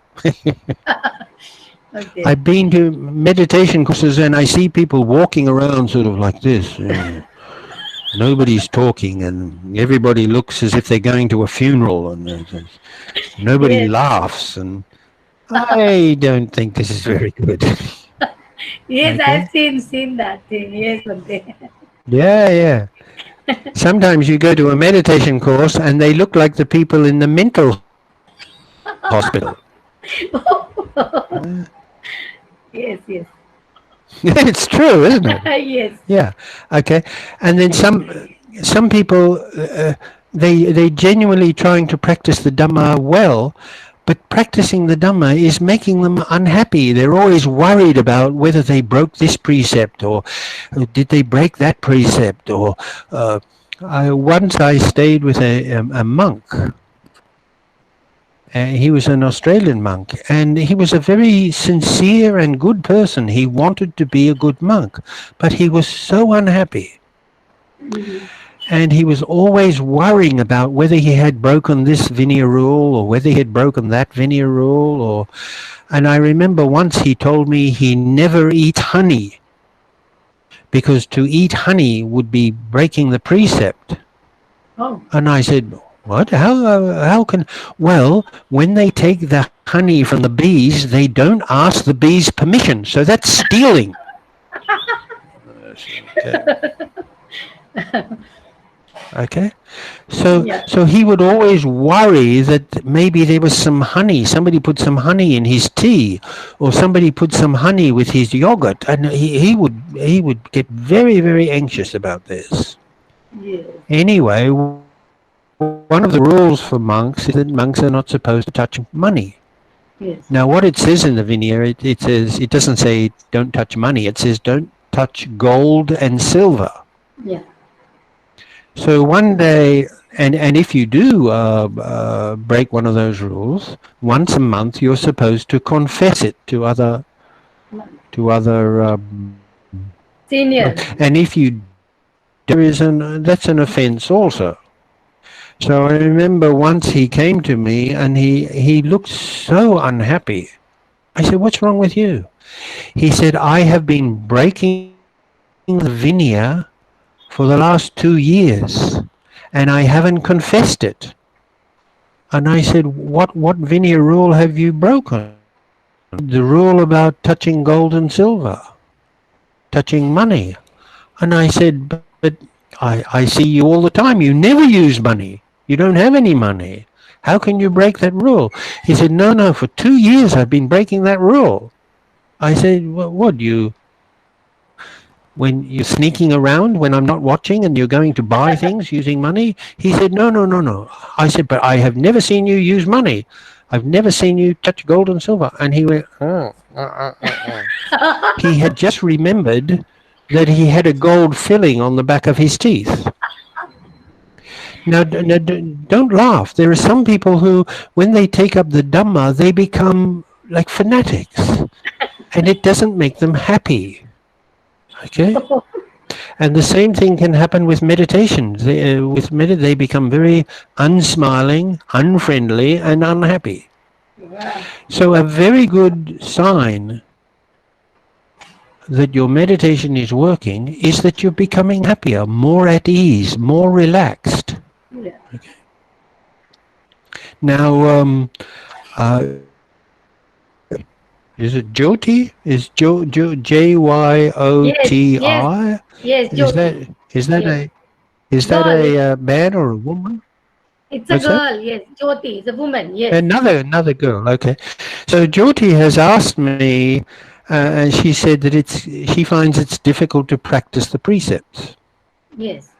Okay. I've been to meditation courses and I see people walking around sort of like this. Nobody's talking and everybody looks as if they're going to a funeral and nobody Yes. laughs. And I don't think this is very good. Yes, Okay. I've seen that thing. Yes, Bhante. Yeah. Sometimes you go to a meditation course and they look like the people in the mental hospital. Yes. It's true, isn't it? Yes. Yeah. Okay. And then some people they genuinely trying to practice the Dhamma well, but practicing the Dhamma is making them unhappy. They're always worried about whether they broke this precept or did they break that precept or once I stayed with a monk. He was an Australian monk, and he was a very sincere and good person. He wanted to be a good monk, but he was so unhappy. And he was always worrying about whether he had broken this Vinaya rule or whether he had broken that Vinaya rule. And I remember once he told me he never eats honey because to eat honey would be breaking the precept. Oh. And I said, what? How can... Well, when they take the honey from the bees, they don't ask the bees permission. So that's stealing. Okay. So he would always worry that maybe there was some honey. Somebody put some honey in his tea, or somebody put some honey with his yogurt, and he would get very, very anxious about this. Yes. Anyway, one of the rules for monks is that monks are not supposed to touch money. Yes. Now, what it says in the Vinaya, it says, it doesn't say don't touch money. It says don't touch gold and silver. Yeah. So one day, and if you do break one of those rules, once a month you're supposed to confess it to other Senior. and if you that's an offence also. So I remember once he came to me and he looked so unhappy. I said, what's wrong with you? He said, I have been breaking the Vinaya for the last 2 years and I haven't confessed it. And I said, what Vinaya rule have you broken? The rule about touching gold and silver, touching money. And I said, but I see you all the time. You never use money. You don't have any money. How can you break that rule? He said, no, for 2 years I've been breaking that rule. I said, what, when you're sneaking around when I'm not watching and you're going to buy things using money? He said, no. I said, but I have never seen you use money. I've never seen you touch gold and silver. And he went, He had just remembered that he had a gold filling on the back of his teeth. Now, don't laugh. There are some people who, when they take up the Dhamma, they become like fanatics. And it doesn't make them happy. Okay? And the same thing can happen with meditation. They become very unsmiling, unfriendly, and unhappy. So a very good sign that your meditation is working is that you're becoming happier, more at ease, more relaxed. Yeah. Okay. Now, is it Jyoti? Is Jyoti? Yes, Jyoti. Is that a man or a woman? It's a girl. Yes, Jyoti is a woman. Yes. Another girl. Okay. So Jyoti has asked me, and she said that she finds it's difficult to practice the precepts. Yes.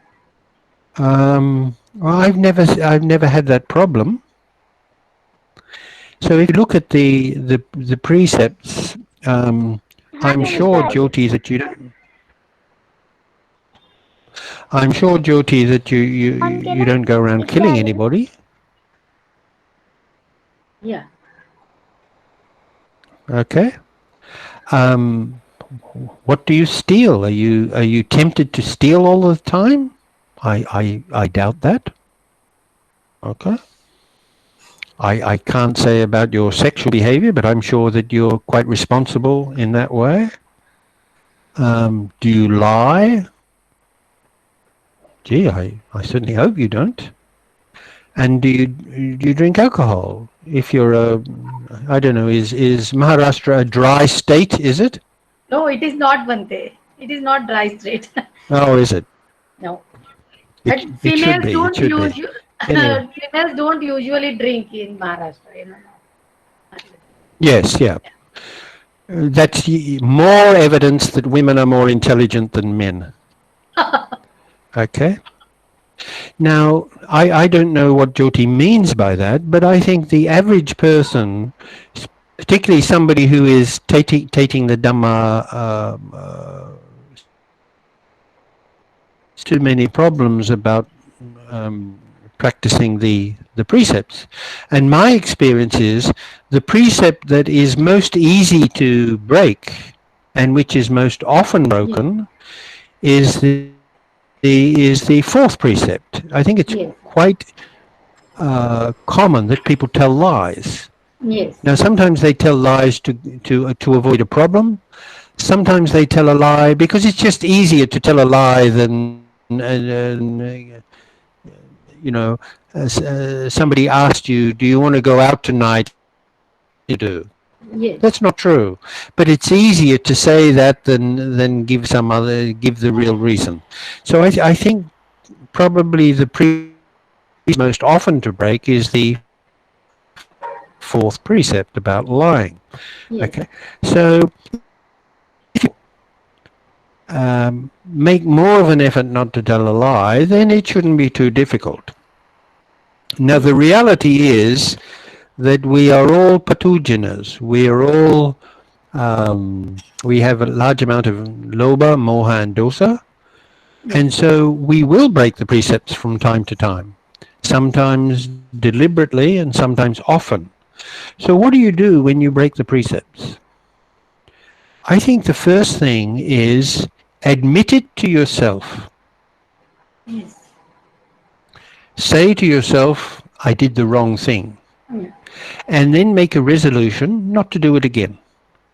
Well, I've never had that problem. So if you look at the precepts, I'm sure, Jyoti, that you don't. I'm sure, Jyoti, that you don't go around killing anybody. Yeah. Okay. What do you steal? Are you tempted to steal all the time? I doubt that. Okay. I can't say about your sexual behavior, but I'm sure that you're quite responsible in that way. Do you lie? Gee, I certainly hope you don't. And do you drink alcohol? If you're I don't know, is Maharashtra a dry state, is it? No, it is not, Bante. It is not dry state. Oh, is it? No. But females don't usually drink in Maharashtra. You know. Yes, yeah. That's more evidence that women are more intelligent than men. Okay. Now, I don't know what Jyoti means by that, but I think the average person, particularly somebody who is taking the Dhamma, too many problems about practicing the precepts. And my experience is the precept that is most easy to break and which is most often broken is the fourth precept. I think it's Yes. quite common that people tell lies. Yes. Now, sometimes they tell lies to avoid a problem. Sometimes they tell a lie because it's just easier to tell a lie than you know, somebody asked you, "Do you want to go out tonight?" You do. Yes. That's not true, but it's easier to say that than give the real reason. So I think probably the most often to break is the fourth precept about lying. Okay, Yes. so make more of an effort not to tell a lie, then it shouldn't be too difficult. Now the reality is that we are all pathogenes. We are all we have a large amount of lobha, moha, and dosa, and so we will break the precepts from time to time. Sometimes deliberately, and sometimes often. So what do you do when you break the precepts? I think the first thing is admit it to yourself. Yes. Say to yourself, I did the wrong thing. Yeah. And then make a resolution not to do it again.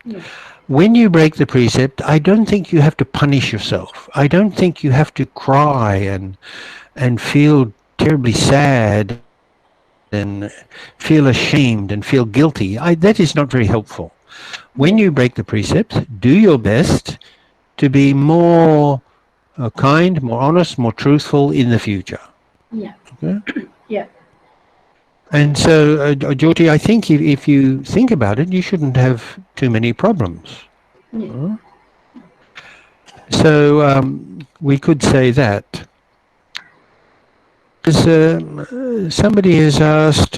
Yes. When you break the precept, I don't think you have to punish yourself. I don't think you have to cry and feel terribly sad and feel ashamed and feel guilty. That is not very helpful. When you break the precepts, do your best to be more kind, more honest, more truthful in the future. Yeah. Okay? Yeah. And so, Jyoti, I think if you think about it, you shouldn't have too many problems. Yeah. So we could say that. Somebody has asked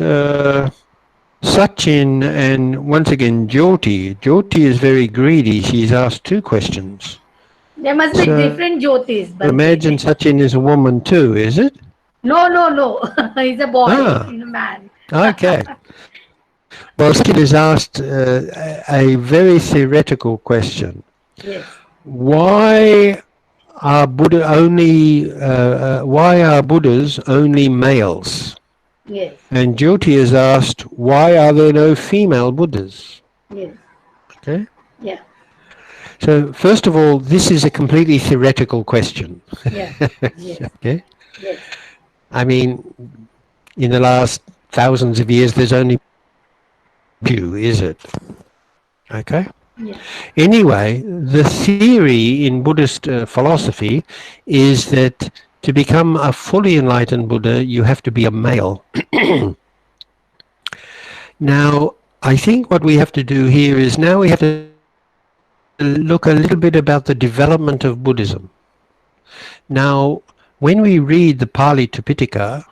Sachin and once again Jyoti. Jyoti is very greedy. She's asked two questions. There must be different Jyotis, Imagine Bante. Sachin is a woman too, is it? No, no, no. He's a boy, Ah, he's a man. okay. Well, Sachin has asked a very theoretical question. Yes. Why are why are Buddhas only males? Yes. And Jyoti has asked, why are there no female Buddhas? Yes. Okay. Yeah. So first of all, this is a completely theoretical question. Yeah. Yes. Okay. Yes. I mean, in the last thousands of years, there's only few, is it? Okay. Yeah. Anyway, the theory in Buddhist philosophy is that to become a fully enlightened Buddha, you have to be a male. Now, I think what we have to do here is now we have to look a little bit about the development of Buddhism. Now, when we read the Pali Tipitaka,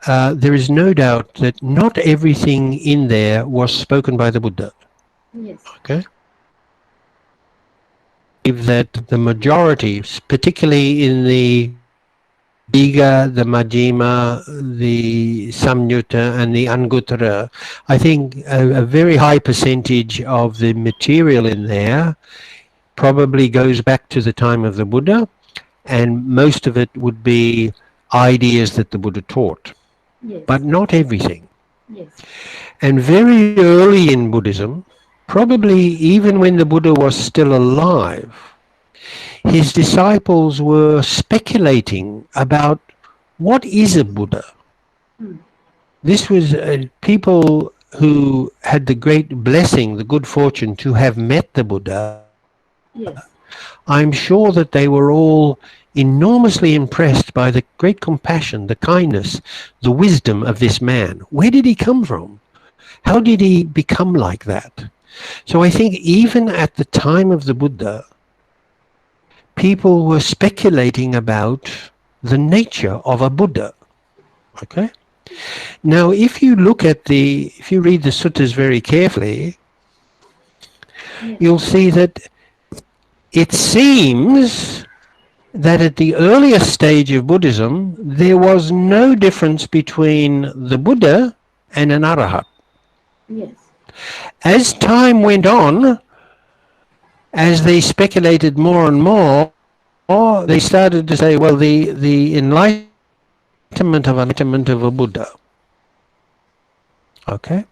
there is no doubt that not everything in there was spoken by the Buddha. Yes. Okay? That the majority, particularly in the Digha, the Majjhima, the Samyutta, and the Anguttara, I think a very high percentage of the material in there probably goes back to the time of the Buddha, and most of it would be ideas that the Buddha taught, Yes. but not everything. Yes. And very early in Buddhism, probably even when the Buddha was still alive, his disciples were speculating about what is a Buddha. This was people who had the great blessing, the good fortune to have met the Buddha. Yes. I'm sure that they were all enormously impressed by the great compassion, the kindness, the wisdom of this man. Where did he come from? How did he become like that? So I think even at the time of the Buddha, people were speculating about the nature of a Buddha. Okay? Now, if you read the suttas very carefully, you'll see that it seems that at the earliest stage of Buddhism, there was no difference between the Buddha and an Arahat. Yes. As time went on, as they speculated more and more, they started to say, well, the enlightenment of a Buddha. Okay?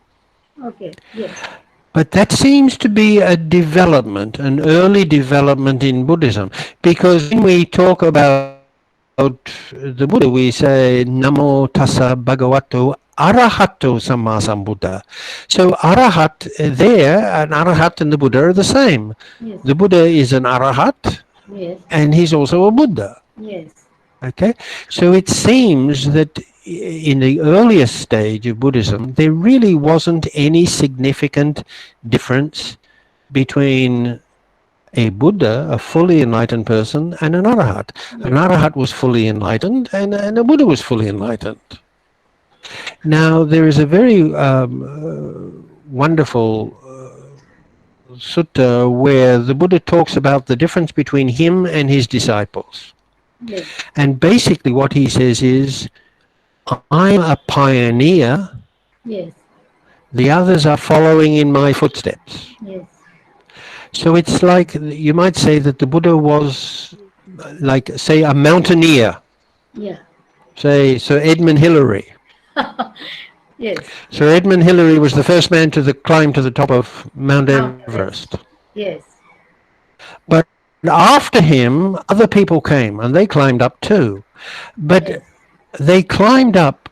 Okay. Yes. But that seems to be a development, an early development in Buddhism, because when we talk about the Buddha, we say Namo Tassa Bhagavato Arahato Sammasambuddha. So Arahat there, an Arahat and the Buddha are the same. Yes. The Buddha is an Arahat Yes. and he's also a Buddha. Yes. Okay, so it seems that in the earliest stage of Buddhism, there really wasn't any significant difference between a Buddha, a fully enlightened person, and an Arahat. An Arahat was fully enlightened, and a Buddha was fully enlightened. Now, there is a very wonderful sutta where the Buddha talks about the difference between him and his disciples. Yes. And basically what he says is, I'm a pioneer, Yes. the others are following in my footsteps. Yes. So it's like, you might say that the Buddha was like, say, a mountaineer, Yeah. say Sir Edmund Hillary. Yes. Sir Edmund Hillary was the first man to climb to the top of Mount Everest. Yes. But after him, other people came and they climbed up too. But they climbed up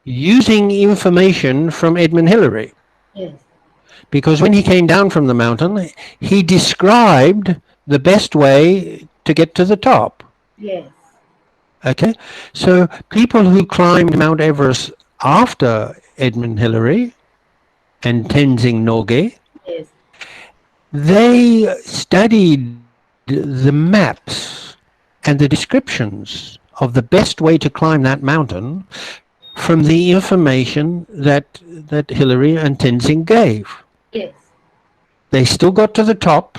using information from Edmund Hillary. Yes. Because when he came down from the mountain, he described the best way to get to the top. Yes. Okay? So people who climbed Mount Everest after Edmund Hillary and Tenzing Norgay, Yes. they studied the maps and the descriptions of the best way to climb that mountain from the information that Hillary and Tenzing gave. Yes. They still got to the top.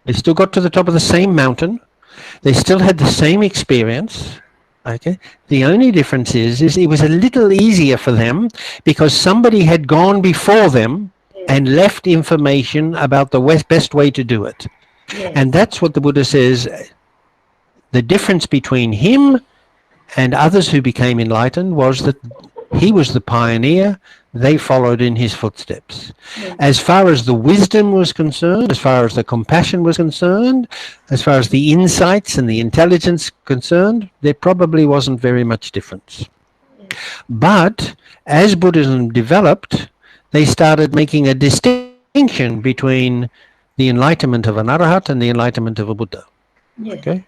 They still got to the top of the same mountain. They still had the same experience. Okay. The only difference is it was a little easier for them because somebody had gone before them and left information about the best way to do it. Yes. And that's what the Buddha says. The difference between him and others who became enlightened was that he was the pioneer. They followed in his footsteps. Yes. As far as the wisdom was concerned, as far as the compassion was concerned, as far as the insights and the intelligence concerned, there probably wasn't very much difference. Yes. But as Buddhism developed, they started making a distinction between the enlightenment of an Arahat and the enlightenment of a Buddha. Yes. Okay?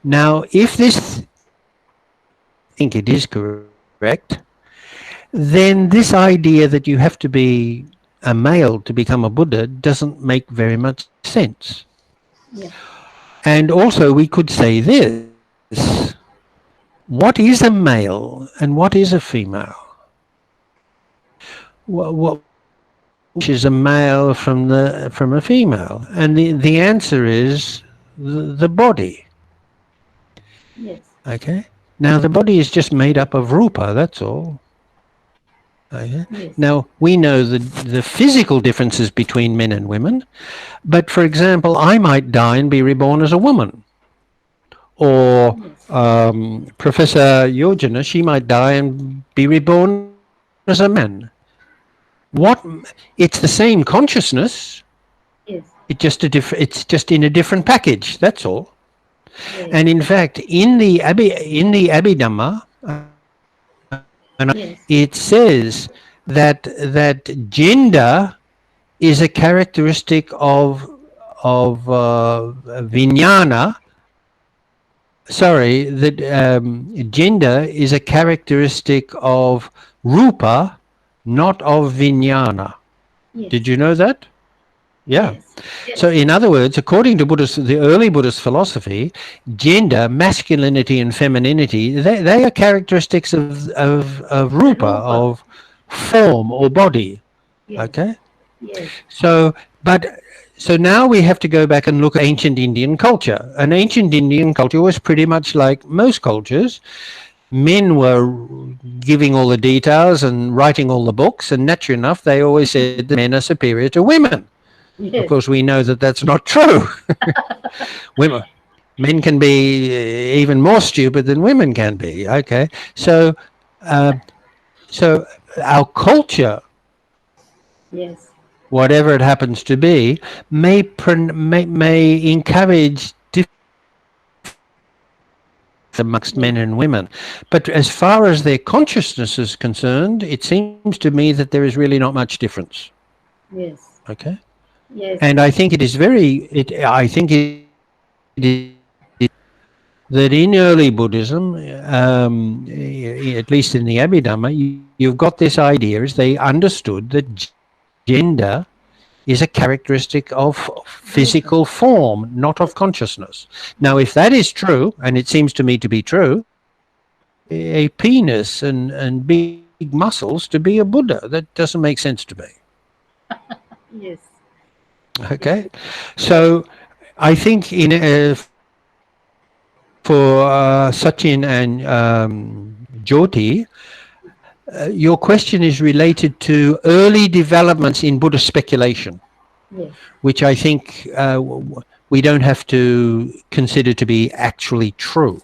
Now, if this, I think it is correct, then this idea that you have to be a male to become a Buddha doesn't make very much sense. Yeah. And also we could say this, what is a male and what is a female? Which is a male from a female? And the answer is the body. Yes. Okay? Now the body is just made up of rupa, that's all. Okay. Yes. Now, we know the physical differences between men and women, but for example, I might die and be reborn as a woman. Or Professor Yojana, she might die and be reborn as a man. It's the same consciousness, Yes. it's just in a different package, that's all. Yes. And in fact, in the Abhidhamma, Yes. it says that gender is a characteristic of vijnana. Sorry, that gender is a characteristic of rupa, not of vijnana. Yes. Did you know that? Yeah. Yes. Yes. So in other words, according to the early Buddhist philosophy, gender, masculinity and femininity, they are characteristics of rupa, of form or body. Yes. Okay? Yes. So, but So now we have to go back and look at ancient Indian culture. And ancient Indian culture was pretty much like most cultures. Men were giving all the details and writing all the books, and naturally enough, they always said that men are superior to women. Of Yes. course, we know that that's not true. Women, men can be even more stupid than women can be. Okay, so uh, so our culture, Yes. whatever it happens to be, may encourage amongst men and women. But as far as their consciousness is concerned, it seems to me that there is really not much difference. Yes. Okay, Yes. and I think it is I think it is that in early Buddhism, at least in the Abhidhamma, you've got this idea is they understood that gender is a characteristic of physical form, not of consciousness. Now, if that is true, and it seems to me to be true, a penis and big muscles to be a Buddha. That doesn't make sense to me. Yes. Okay, so I think for Sachin and Jyoti, your question is related to early developments in Buddhist speculation, Yes. which I think we don't have to consider to be actually true.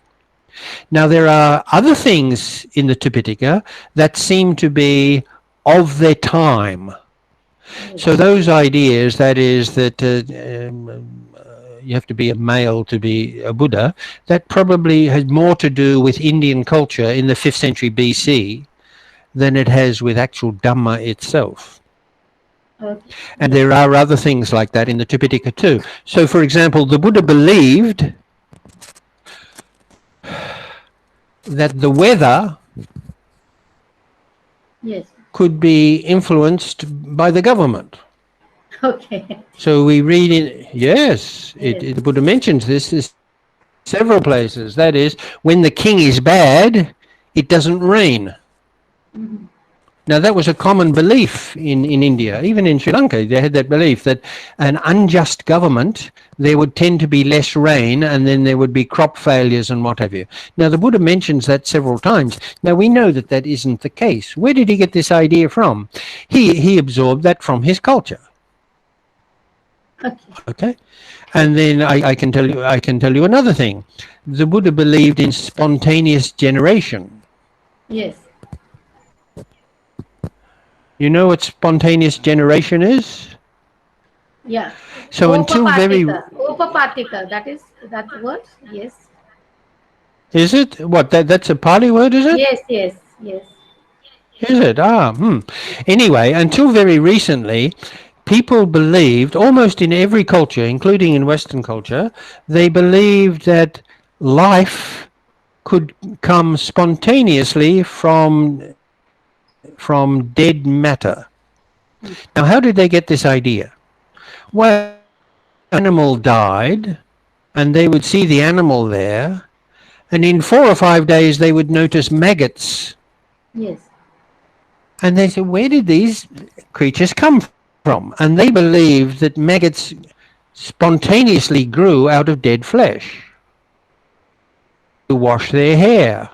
Now, there are other things in the Tipitaka that seem to be of their time. So those ideas, that is that you have to be a male to be a Buddha, that probably has more to do with Indian culture in the 5th century BC than it has with actual Dhamma itself. Okay. And there are other things like that in the Tipitaka too. So, for example, the Buddha believed that the weather Yes. could be influenced by the government. Okay. So we read in, yes, the Buddha mentions this in several places. That is, when the king is bad, it doesn't rain. Mm-hmm. Now, that was a common belief in India. Even in Sri Lanka, they had that belief that an unjust government, there would tend to be less rain, and then there would be crop failures and what have you. Now, the Buddha mentions that several times. Now, we know that that isn't the case. Where did he get this idea from? He absorbed that from his culture. Okay, and then I can tell you another thing. The Buddha believed in spontaneous generation. Yes. You know what spontaneous generation is? Yeah. So until very... Upapatika. That is that word? Yes. Is it? What, that's a Pali word, is it? Yes. Yes. Yes. Is it? Anyway, until very recently, people believed, almost in every culture, including in Western culture, they believed that life could come spontaneously from dead matter. Now, how did they get this idea? Well, an animal died, and they would see the animal there, and in 4 or 5 days they would notice maggots. Yes. And they said, where did these creatures come from? And they believed that maggots spontaneously grew out of dead flesh. To wash their hair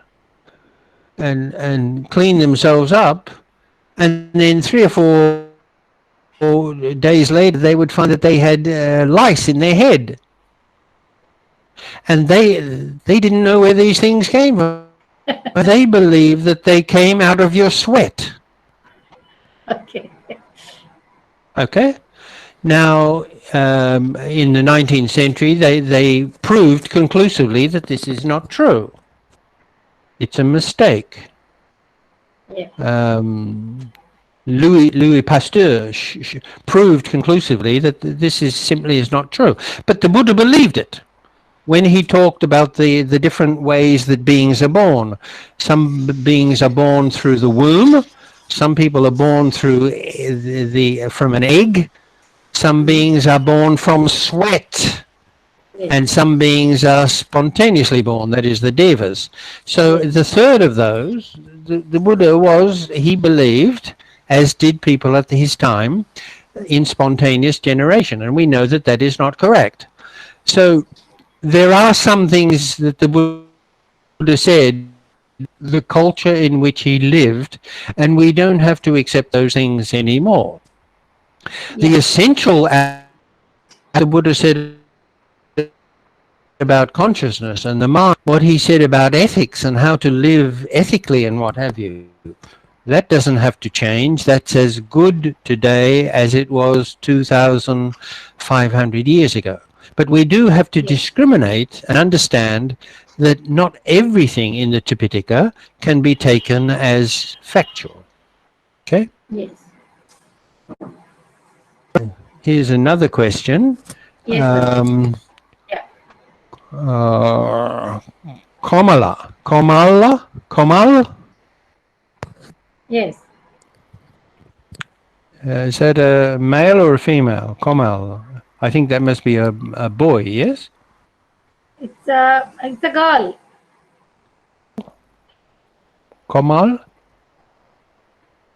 and clean themselves up, and then 3 or 4 days later they would find that they had lice in their head. And they didn't know where these things came from. But they believed that they came out of your sweat. Okay. Okay. Now, in the 19th century, they proved conclusively that this is not true. It's a mistake. Yeah. Louis Pasteur proved conclusively that this simply is not true. But the Buddha believed it when he talked about the different ways that beings are born. Some beings are born through the womb. Some people are born through from an egg. Some beings are born from sweat. Yes. And some beings are spontaneously born, that is the devas. So the third of those, the Buddha he believed, as did people at his time, in spontaneous generation, and we know that that is not correct. So there are some things that the Buddha said the culture in which he lived, and we don't have to accept those things anymore. The essential the Buddha said about consciousness and the mind, what he said about ethics and how to live ethically and what have you, that doesn't have to change. That's as good today as it was 2,500 years ago. But we do have to discriminate and understand that not everything in the Tipitaka can be taken as factual. Okay? Yes. Here's another question. Yes. Komal? Yes. Is that a male or a female? Komal. I think that must be a boy, yes? It's a girl. Komal?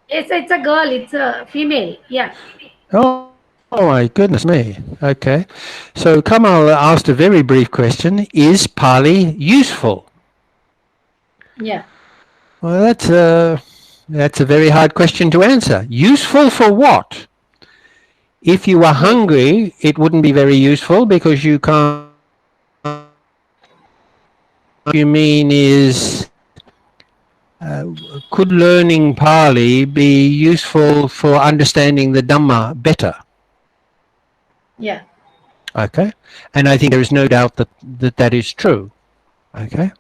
Yes, it's a girl. It's a female. Yeah. Oh my goodness me. Okay. So Kamal asked a very brief question. Is Pali useful? Yeah. Well, that's a very hard question to answer. Useful for what? If you were hungry, it wouldn't be very useful because you can't. What you mean is, could learning Pali be useful for understanding the Dhamma better? Yeah. Okay. And I think there is no doubt that is true. Okay.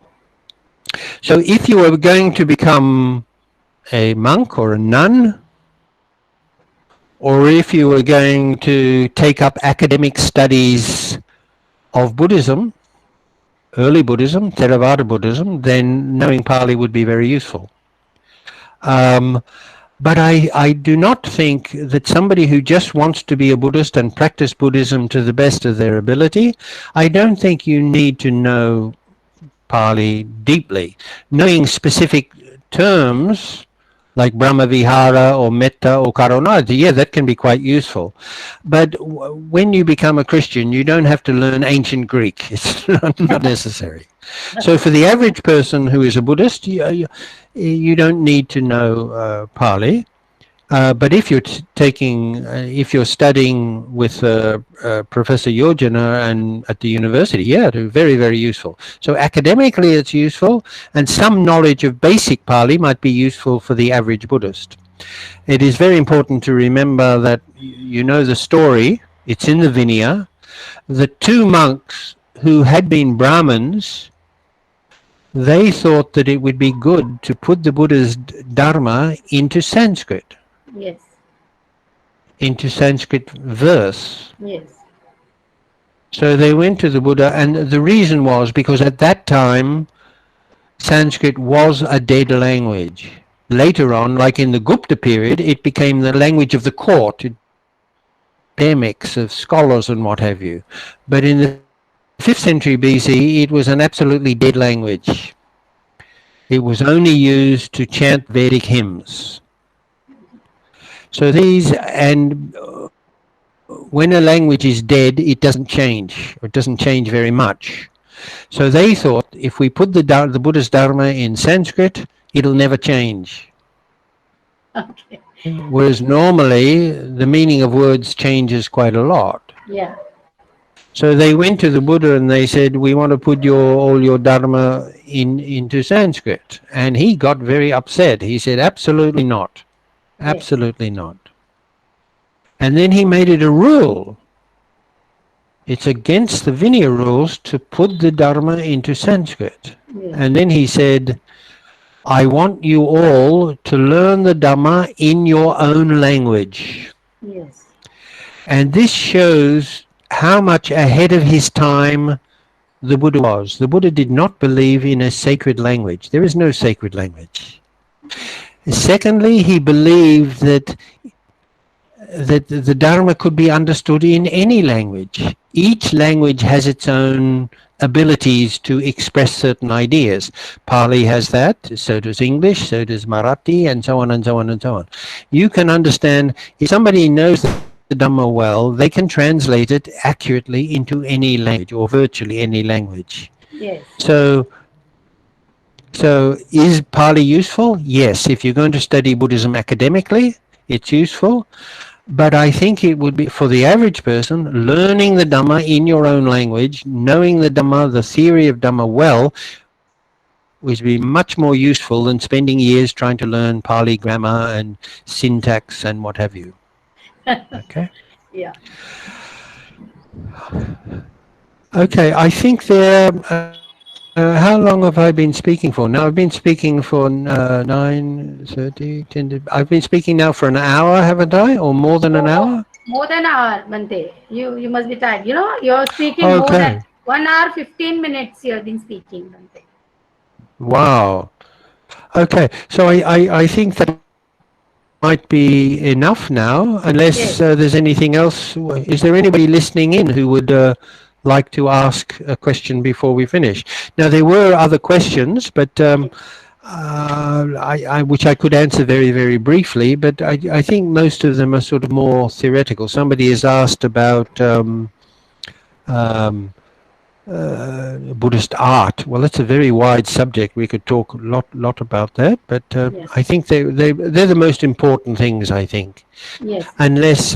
So if you were going to become a monk or a nun, or if you were going to take up academic studies of Buddhism, early Buddhism, Theravada Buddhism, then knowing Pali would be very useful. But I do not think that somebody who just wants to be a Buddhist and practice Buddhism to the best of their ability, I don't think you need to know Pali deeply. Knowing specific terms like Brahmavihara or Metta or Karuna, yeah, that can be quite useful. But when you become a Christian, you don't have to learn ancient Greek. It's not necessary. So for the average person who is a Buddhist, you don't need to know Pali. But if you're if you're studying with Professor Yojana and at the university, yeah, they're very, very useful. So academically it's useful, and some knowledge of basic Pali might be useful for the average Buddhist. It is very important to remember that you know the story, it's in the Vinaya. The two monks who had been Brahmins, they thought that it would be good to put the Buddha's Dharma into Sanskrit. Yes. Into Sanskrit verse. Yes. So they went to the Buddha, and the reason was because at that time Sanskrit was a dead language. Later on, like in the Gupta period, it became the language of the court, academics, of scholars and what have you. But in the 5th century BC, it was an absolutely dead language. It was only used to chant Vedic hymns. So when a language is dead, it doesn't change, or it doesn't change very much. So they thought if we put the Buddha's Dharma in Sanskrit, it'll never change. Okay. Whereas normally the meaning of words changes quite a lot. Yeah. So they went to the Buddha and they said, we want to put all your Dharma into Sanskrit. And he got very upset. He said, absolutely not. Absolutely not. And then he made it a rule. It's against the Vinaya rules to put the Dharma into Sanskrit. Yes. And then he said, I want you all to learn the Dhamma in your own language. Yes. And this shows how much ahead of his time the Buddha was. The Buddha did not believe in a sacred language. There is no sacred language. Secondly, he believed that the Dharma could be understood in any language. Each language has its own abilities to express certain ideas. Pali has that, so does English, so does Marathi, and so on and so on and so on. You can understand, if somebody knows the Dhamma well, they can translate it accurately into any language or virtually any language. Yes. So is Pali useful? Yes. If you're going to study Buddhism academically, it's useful. But I think it would be, for the average person, learning the Dhamma in your own language, knowing the Dhamma, the theory of Dhamma well, would be much more useful than spending years trying to learn Pali grammar and syntax and what have you. Okay? Yeah. Okay, I think there. How long have I been speaking for? Now I've been speaking for 9:30, 10. I've been speaking now for an hour, haven't I, or more than an Oh, hour? more than an hour, Bante. You must be tired. You're speaking more than Okay. 1 hour 15 minutes. You have been speaking, Bante. Wow. Okay. So I think that might be enough now, unless Yes. there's anything else. Is there anybody listening in who would like to ask a question before we finish? Now, there were other questions, but which I could answer very, very briefly, but I think most of them are sort of more theoretical. Somebody has asked about um, Buddhist art. Well, that's a very wide subject. We could talk a lot about that, but Yes. I think they're the most important things, I think. Yes. Unless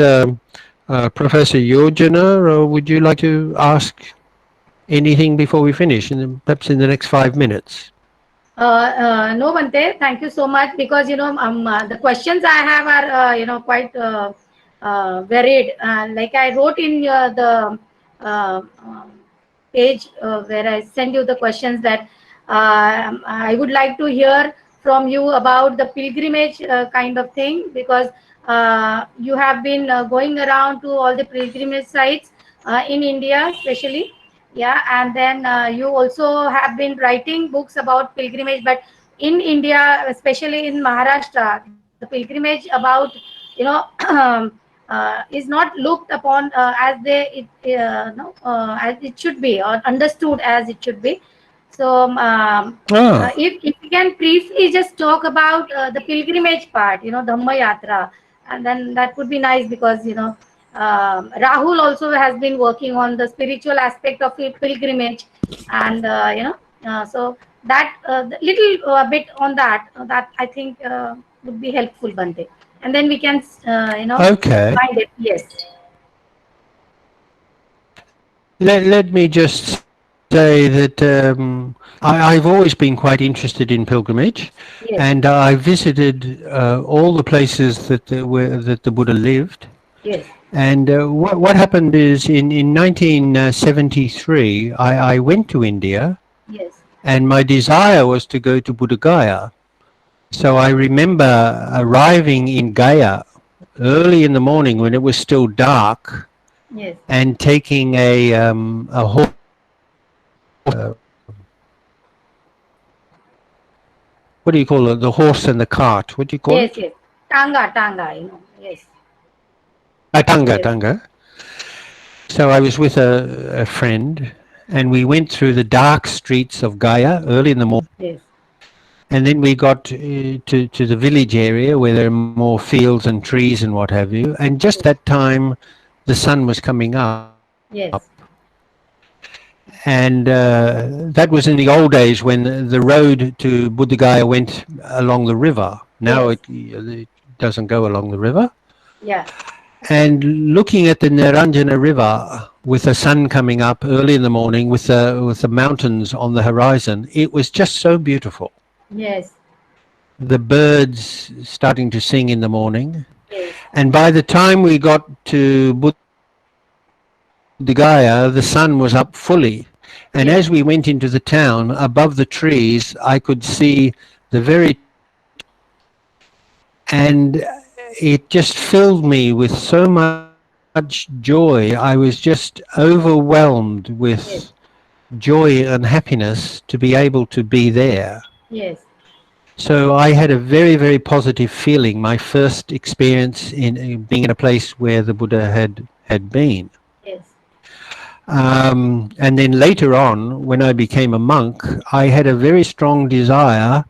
Professor Yojana, would you like to ask anything before we finish, perhaps in the next 5 minutes? No, Bante, thank you so much, because the questions I have are quite varied. Like I wrote in the page where I send you the questions, that I would like to hear from you about the pilgrimage kind of thing, because you have been going around to all the pilgrimage sites in India, especially. Yeah, and then you also have been writing books about pilgrimage, but in India, especially in Maharashtra, the pilgrimage about is not looked upon as it should be, or understood as it should be. So Ah, if you can briefly just talk about the pilgrimage part, Dhamma Yatra, and then that would be nice, because Rahul also has been working on the spiritual aspect of pilgrimage, and so that the little bit on that I think would be helpful, Bante, and then we can okay. find it. Yes. Let me just say that I've always been quite interested in pilgrimage, Yes. and I visited all the places that the Buddha lived. Yes. And what happened is in 1973, I went to India, Yes. and my desire was to go to Buddha Gaya. So I remember arriving in Gaya early in the morning when it was still dark, Yes. and taking a horse. What do you call it? The horse and the cart. What do you call Yes. it? Yes. Tanga. Yes. Tanga, Yes. tanga. So I was with a friend, and we went through the dark streets of Gaya early in the morning. Yes. And then we got to the village area where there are more fields and trees and what have you. And just that time, the sun was coming up. Yes. And that was in the old days when the road to Buddha Gaya went along the river. Now Yes. it doesn't go along the river. Yeah. And looking at the Naranjana River with the sun coming up early in the morning, with the mountains on the horizon, it was just so beautiful. Yes. The birds starting to sing in the morning. Yes. And by the time we got to Buddha Gaya, the sun was up fully. And Yes. as we went into the town, above the trees, I could see the very, and it just filled me with so much joy. I was just overwhelmed with Yes. joy and happiness to be able to be there. Yes. So I had a very, very positive feeling. My first experience in being in a place where the Buddha had been. Yes. And then later on, when I became a monk, I had a very strong desire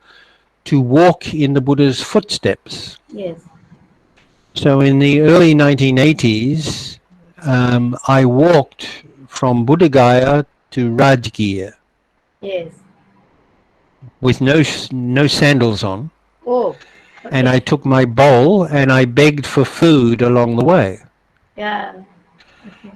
to walk in the Buddha's footsteps. Yes. So in the early 1980s, I walked from Buddha Gaya to Rajgir Yes. with no sandals on, Oh, and okay. I took my bowl and I begged for food along the way. Yeah. Okay.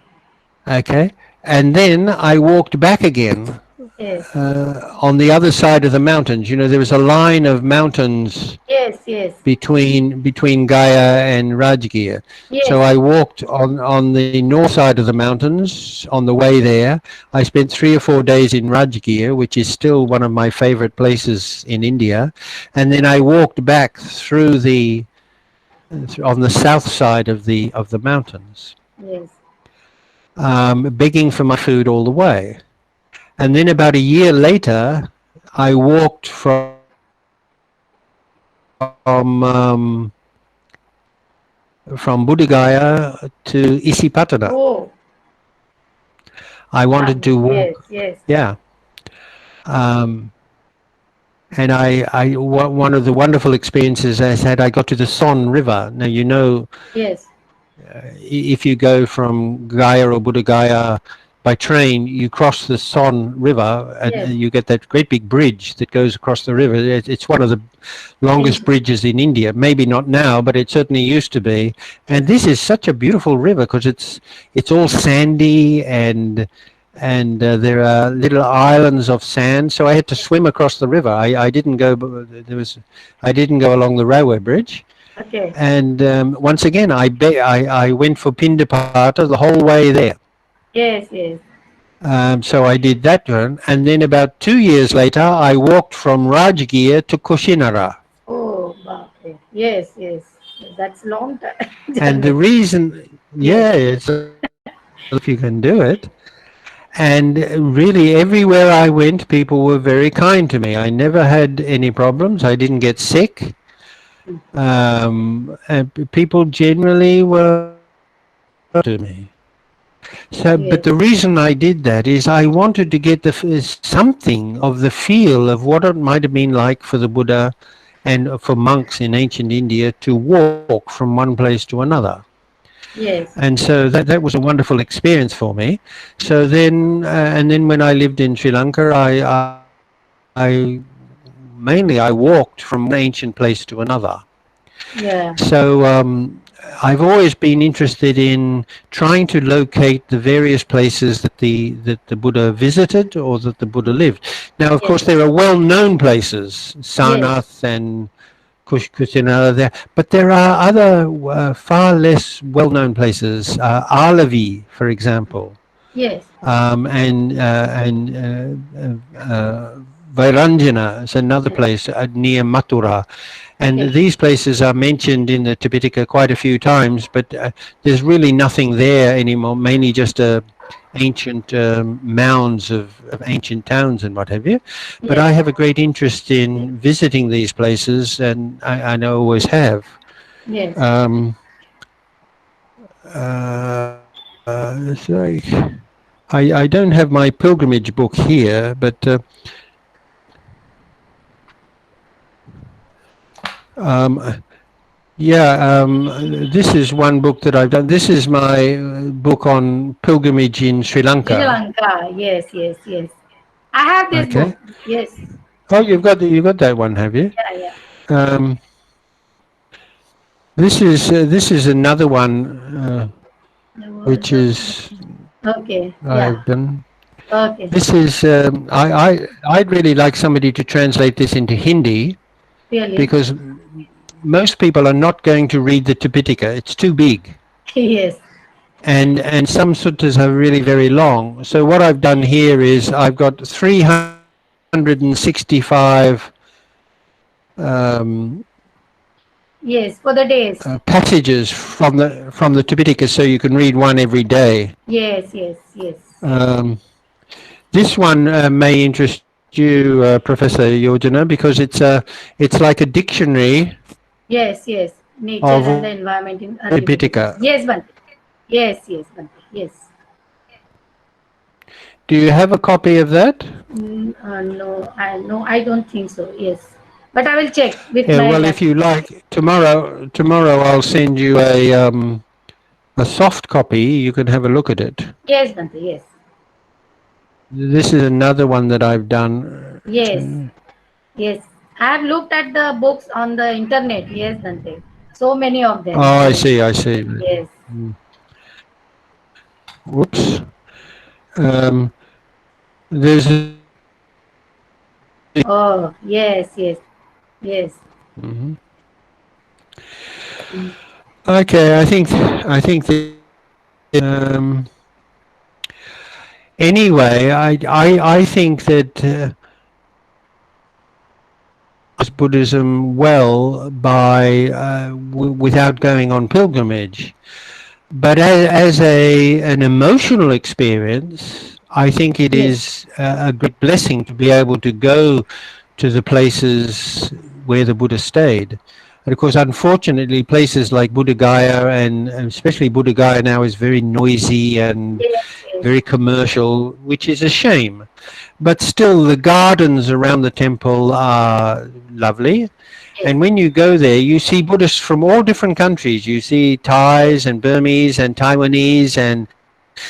Okay, and then I walked back again Yes. on the other side of the mountains. You know, there was a line of mountains Yes. Yes. between Gaya and Rajgir. So Yes. I walked on the north side of the mountains on the way there. I spent 3 or 4 days in Rajgir, which is still one of my favorite places in India. And then I walked back through the on the south side of the mountains, Yes. begging for my food all the way. And then about a year later, I walked from Buddhagaya to Isipatana. Oh, I wanted wow. to Yes. walk, Yes. yeah. Um, and one of the wonderful experiences I had, I got to the Son River. Now, you know, Yes. if you go from Gaya or Buddha Gaya by train, you cross the Son River and Yes. you get that great big bridge that goes across the river. It's one of the longest Ancient. bridges in India. Maybe not now, but it certainly used to be. And Yes. this is such a beautiful river because it's all sandy and there are little islands of sand. So I had to swim across the river. I didn't go. I didn't go along the railway bridge. Okay. And once again, I went for Pindapata the whole way there. Yes. Yes. So I did that one, and then about 2 years later, I walked from Rajgir to Kushinara. Oh, wow. Okay. Yes. Yes. That's long time And the journey. reason, Yes. yeah, it's if you can do it. And really, everywhere I went, people were very kind to me. I never had any problems. I didn't get sick. And people generally were to me. So, but Yes. the reason I did that is I wanted to get something of the feel of what it might have been like for the Buddha and for monks in ancient India to walk from one place to another. Yes. And so that was a wonderful experience for me. So then, and then when I lived in Sri Lanka, I mainly I walked from one ancient place to another. Yeah. So I've always been interested in trying to locate the various places that the Buddha visited or that the Buddha lived. Now, of Yes. course, there are well-known places, Yes. Sarnath and Kusinara there, but there are other far less well-known places. Alavi, for example, Yes. and Vairanjana is another Yes. place near Mathura. And Okay. these places are mentioned in the Tipitaka quite a few times, but there's really nothing there anymore, mainly just ancient mounds of ancient towns and what have you. But I Yes. have a great interest in visiting these places, and I always have. Yes. Um, Sorry. I don't have my pilgrimage book here, but um, yeah, this is one book that I've done. This is my book on pilgrimage in Sri Sri Lanka. Lanka. Yes. Yes. Yes. I have this Okay. book. Yes. Oh, you've got that one, have you? Yeah. Yeah. Um, this is another one There was which is okay. Yeah. I've done. Okay. This is I'd really like somebody to translate this into Hindi Really. because most people are not going to read the Tipitaka. It's too big. Yes. And some suttas are really very long. So what I've done here is I've got 365 Yes. For the days. passages from the Tipitaka, so you can read one every day. Yes. Yes. Yes. Um, this one may interest you, Professor Yojana, because it's like a dictionary Yes. Yes. Nature of and the environment in early Tipitaka. Tipitaka. Yes, Bante. Yes. Yes, Bante. Yes. Do you have a copy of that? No. I no. I don't think so. Yes. but I will check with Yeah, my well, if you grandmother. like, tomorrow I'll send you a soft copy. You can have a look at it. Yes, Bante, yes. This is another one that I've done. Yes, yes. I have looked at the books on the internet. Yes, Bante. So many of Oh, them. I Yes, see, I see. yes. Whoops. Um, there's Oh, yes, yes, yes. Mhm. Mm. Okay, I think um, anyway, I think that Buddhism well by without going on pilgrimage. But as an emotional experience, I think it Yes, is a great blessing to be able to go to the places where the Buddha stayed. And of course, unfortunately, places like Buddha Gaya and especially Buddha Gaya now is very noisy and yes, yes, very commercial, which is a shame. But still, the gardens around the temple are lovely. yes, And when you go there, you see Buddhists from all different countries. You see yes, Thais and Burmese and Taiwanese and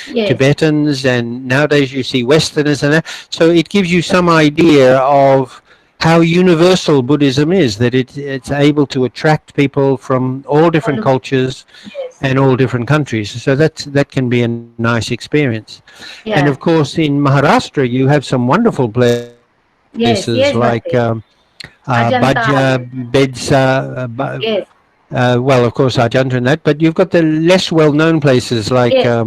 yes. Tibetans, and nowadays you see Westerners and that. So it gives you some idea of how universal Buddhism is, that it's able to attract people from all All different over. cultures Yes, and all different countries. So that can be a nice experience. And of yeah, course, in Maharashtra, you have some wonderful places like yes, yes, Bante. Bhaja, Ajanta. Yes, Bedsa, yes, well, of course, Ajanta and that, but you've got the less well-known places like yes,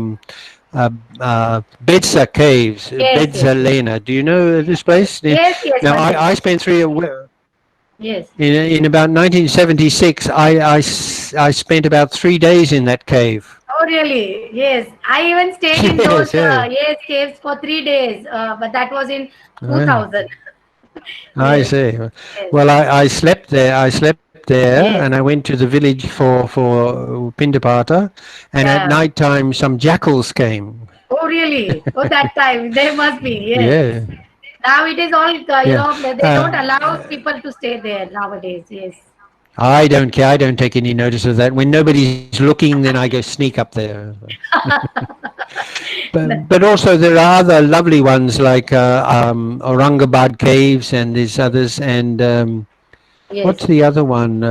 Bedsa Caves, yes, yes, Bedsa yes, Lena. Do you know this place? yes, yes, Now, Bante. I spent Yes. in about 1976. I spent about 3 days in that cave. Oh, really? Yes. I even stayed in those Yes, yes. yes caves for 3 days, but that was in Ah, 2000. I Yes, see. yes, Well, I slept there. I slept there, and I yes. went to the village for Pindapata, and at Yeah. night time some jackals came. Oh, really? Oh, that time there must be. Yes. Yeah, Now it is all, yeah. they don't allow people to stay there nowadays. Yes. I don't care. I don't take any notice of that. When nobody's looking, then I go sneak up there. But also there are other lovely ones like Aurangabad caves, and there's others, and Yes. what's the other one?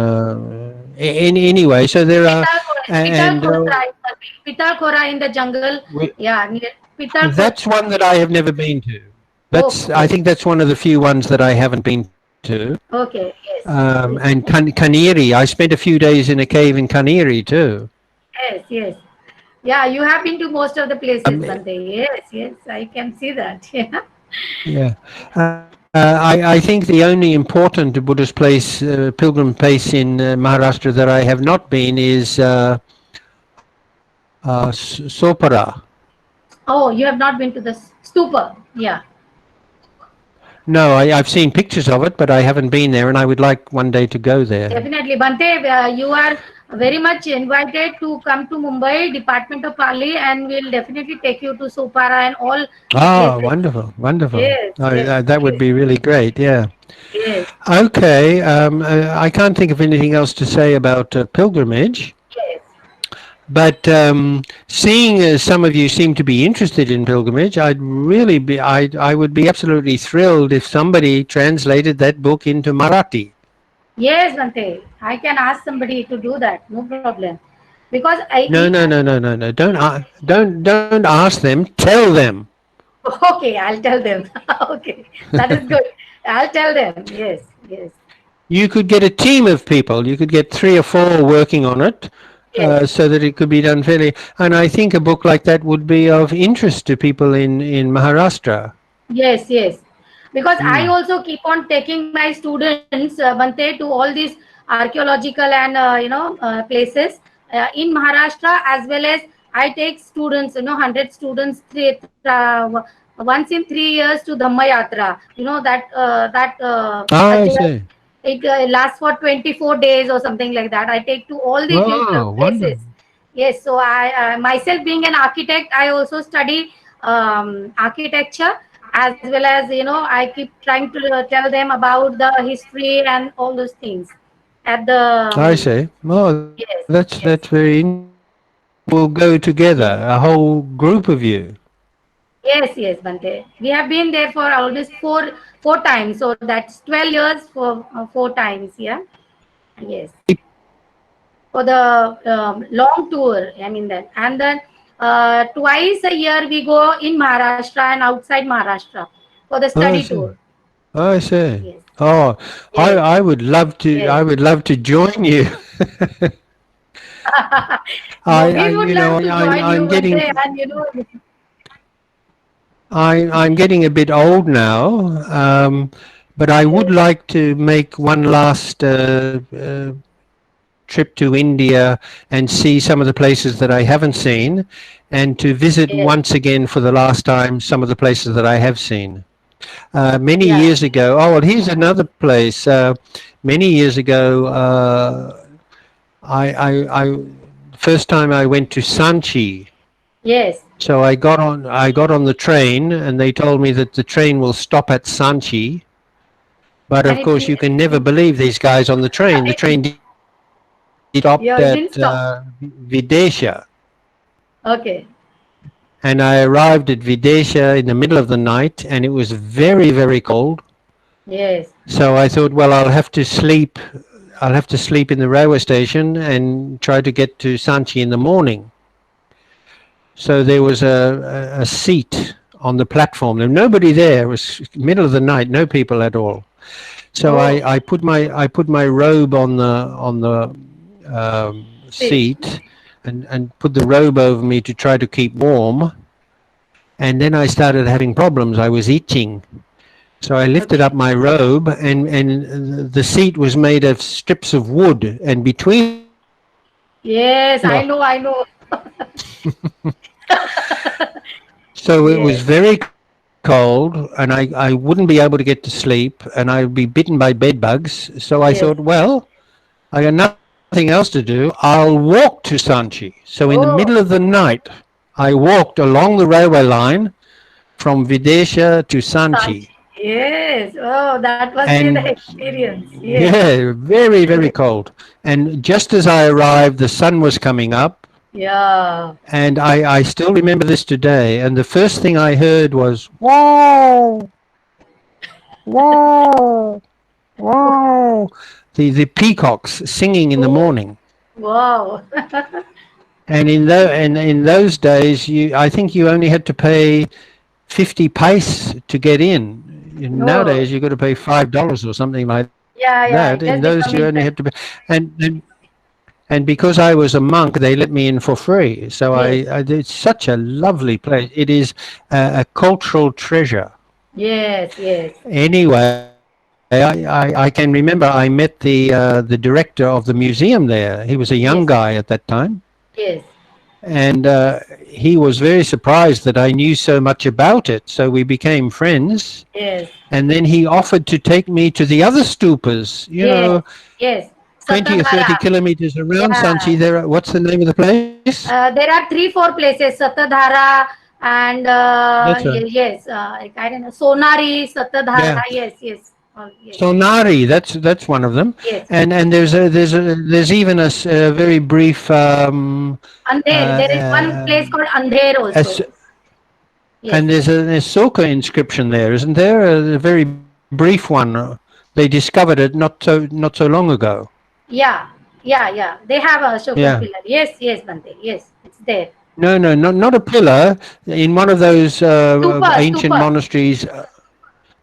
Anyway, so there are, and Pitalkhora in the jungle. Yeah, near Pitalkhora. that's one that I have never been to. Oh, That's I okay. think that's one of the few ones that I haven't been to. Okay. Yes. Yes. And Kaniri, I spent a few days in a cave in Kaniri too. Yes. Yes. Yeah, you have been to most of the places, Um, Bante. Yes. Yes. I can see that. Yeah. yeah, I think the only important Buddhist place, pilgrim place in Maharashtra that I have not been is Sopara. Oh, you have not been to the stupa. Yeah. No, I've seen pictures of it, but I haven't been there, and I would like one day to go there. Definitely. Bante, you are very much invited to come to Mumbai, Department of Pali, and we'll definitely take you to Sopara and all the Oh, places. wonderful, wonderful. Yes, Oh, yes, that would please. be really great. Yeah. Yes, Okay. I can't think of anything else to say about pilgrimage. yes. But seeing as some of you seem to be interested in pilgrimage, I would be absolutely thrilled if somebody translated that book into Marathi. Yes, Bante. I can ask somebody to do that. No problem. Because No, no, no, no, no, no. Don't ask them. Tell them. okay, I'll tell them. Okay, that is good. I'll tell them. Yes, yes, You could get a team of people. You could get 3 or 4 working on it, yes, so that it could be done fairly. And I think a book like that would be of interest to people in Maharashtra. yes, yes. Because I Mm. also keep on taking my students, Bante, to all these archaeological and places in Maharashtra, as well as I take students, 100 students, once in 3 years to Dhamma Yatra. Ah, A I day, see. it lasts for 24 days or something like that. I take to all the Oh, places. wonderful. Yes, so I myself being an architect, I also study architecture, as well as I keep trying to tell them about the history and all those things at the I see. Oh, yes, that's yes, very interesting. So you will go together, yes, a whole group of you. yes, yes, Bante. We have been there for always four times, so that's 12 years for 4 times. Yeah, yes, for the long tour. I mean that, and then twice a year we go in Maharashtra and outside Maharashtra for the Oh, I study see. tour. I see. Yes, Oh, yes, I would love to. yes. I would love to join you. No, I we would you love know, to join you I'm one day, getting, and I'm getting a bit old now, but I would yes, like to make one last trip to India and see some of the places that I haven't seen, and to visit yes, once again for the last time some of the places that I have seen. Many yeah, years ago, oh, well, here's another place. Many years ago, I first time I went to Sanchi. yes. So I got on the train, and they told me that the train will stop at Sanchi. But And of it course, you can never believe these guys on the train. The train did stop at yeah, it didn't stop. Videsha, Okay. and I arrived at Videsha in the middle of the night, and it was very, very cold. Yes. So I thought, well, I'll have to sleep. I'll have to sleep in the railway station and try to get to Sanchi in the morning. So there was a seat on the platform. There was nobody there. It was middle of the night, no people at all. So Oh, I put my robe on the see. seat, and put the robe over me to try to keep warm. And then I started having problems. I was itching. So I lifted Okay. up my robe, and the seat was made of strips of wood, and between the Yes, I know, I know. so it was Yes, very cold, and I wouldn't be able to get to sleep, and I'd be bitten by bed bugs. So I thought, yes. well, I got nothing else to do. I'll walk to Sanchi. So in the middle of the Oh, night, I walked along the railway line from Videsha to Sanchi. Sanchi. Yes. Oh, that must be the And experience. Yes. yeah, very, very cold. And just as I arrived, the sun was coming up. Yeah. And I still remember this today. And the first thing I heard was, whoa, whoa, whoa. The peacocks singing in the Oh, morning. wow. And in those days, I think you only had to pay 50 paise to get in. Oh, Nowadays, you've got to pay $5 or something like that. In yeah, those, yeah. you It has only had to become pay. expensive. And, and and because I was a monk, they let me in for free. So Yes. it's such a lovely place. It is a cultural treasure. Yes, yes, Anyway, I can remember I met the director of the museum there. He was a young guy yes, at that time, yes, and he was very surprised that I knew so much about it. So we became friends, yes, and then he offered to take me to the other stupas. yes, yes. 20 or 30 Satadhara. kilometers around Yeah. Sanchi. What's the name of the place? There are three, four places, Satadhara and That's right. yes, I don't know, Sonari, Satadhara. Yeah. Yes, yes, yes, Sonari, that's one of them. yes. And there's even a very brief Andher. There is one place called Andher as, also. Yes. and there's an Asoka inscription there, isn't there? A very brief one. They discovered it not so long ago. Yeah, yeah, yeah. They have a Ashokan Yeah. pillar. Yes, yes, Bante. Yes, it's there. No, no, not a pillar. In one of those Stupa, ancient stupa. monasteries.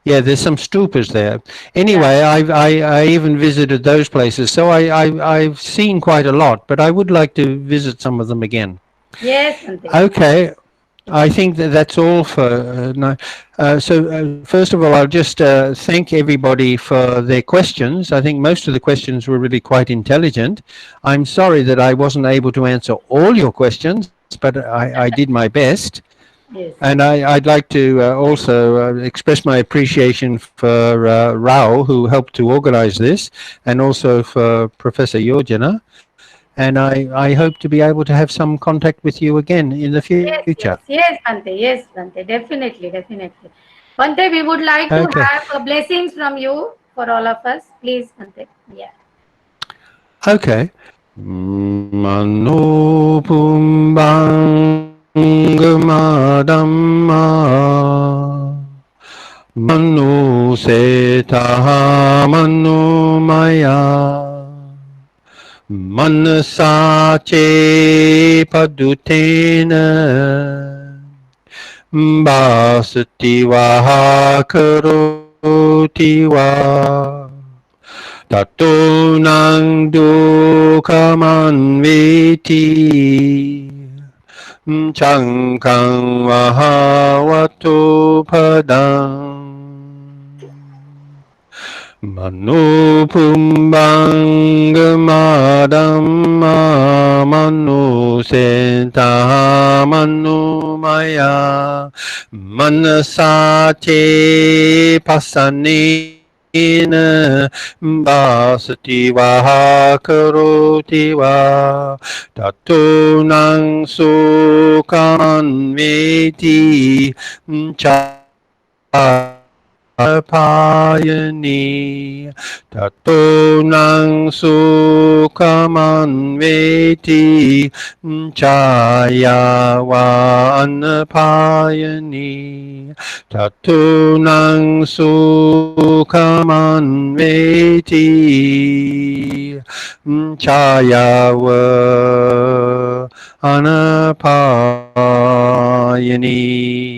Yeah, there's some stupas there. Yeah. Anyway, I even visited those places, so I've seen quite a lot, but I would like to visit some of them again. Yes, Bante. Okay, I think that's all for now. First of all, I'll just thank everybody for their questions. I think most of the questions were really quite intelligent. I'm sorry that I wasn't able to answer all your questions, but I did my best. Yes. And I'd like to also express my appreciation for Rao, who helped to organize this, and also for Professor Yojana. And I hope to be able to have some contact with you again in the Yes, future. yes, yes, Bante. Yes, Bante. Definitely, definitely. Bante, we would like to Okay. have blessings from you for all of us. Please, Bante. Yeah. Okay. Mano pumbang Manu setaha manu maya manasache padutena basati vaha karoti va tato nang dukamanveti Chankang Mahavato Padang Manu Pumbang Madamma Manu Senta Manu Maya Manasate Pasanena Basati Vaha Karoti Va Tato Nang Sukan Veti Payani Tato Nang Sukaman Veti Chaya Payani Tato Nang Sukaman Veti Chaya Anapayani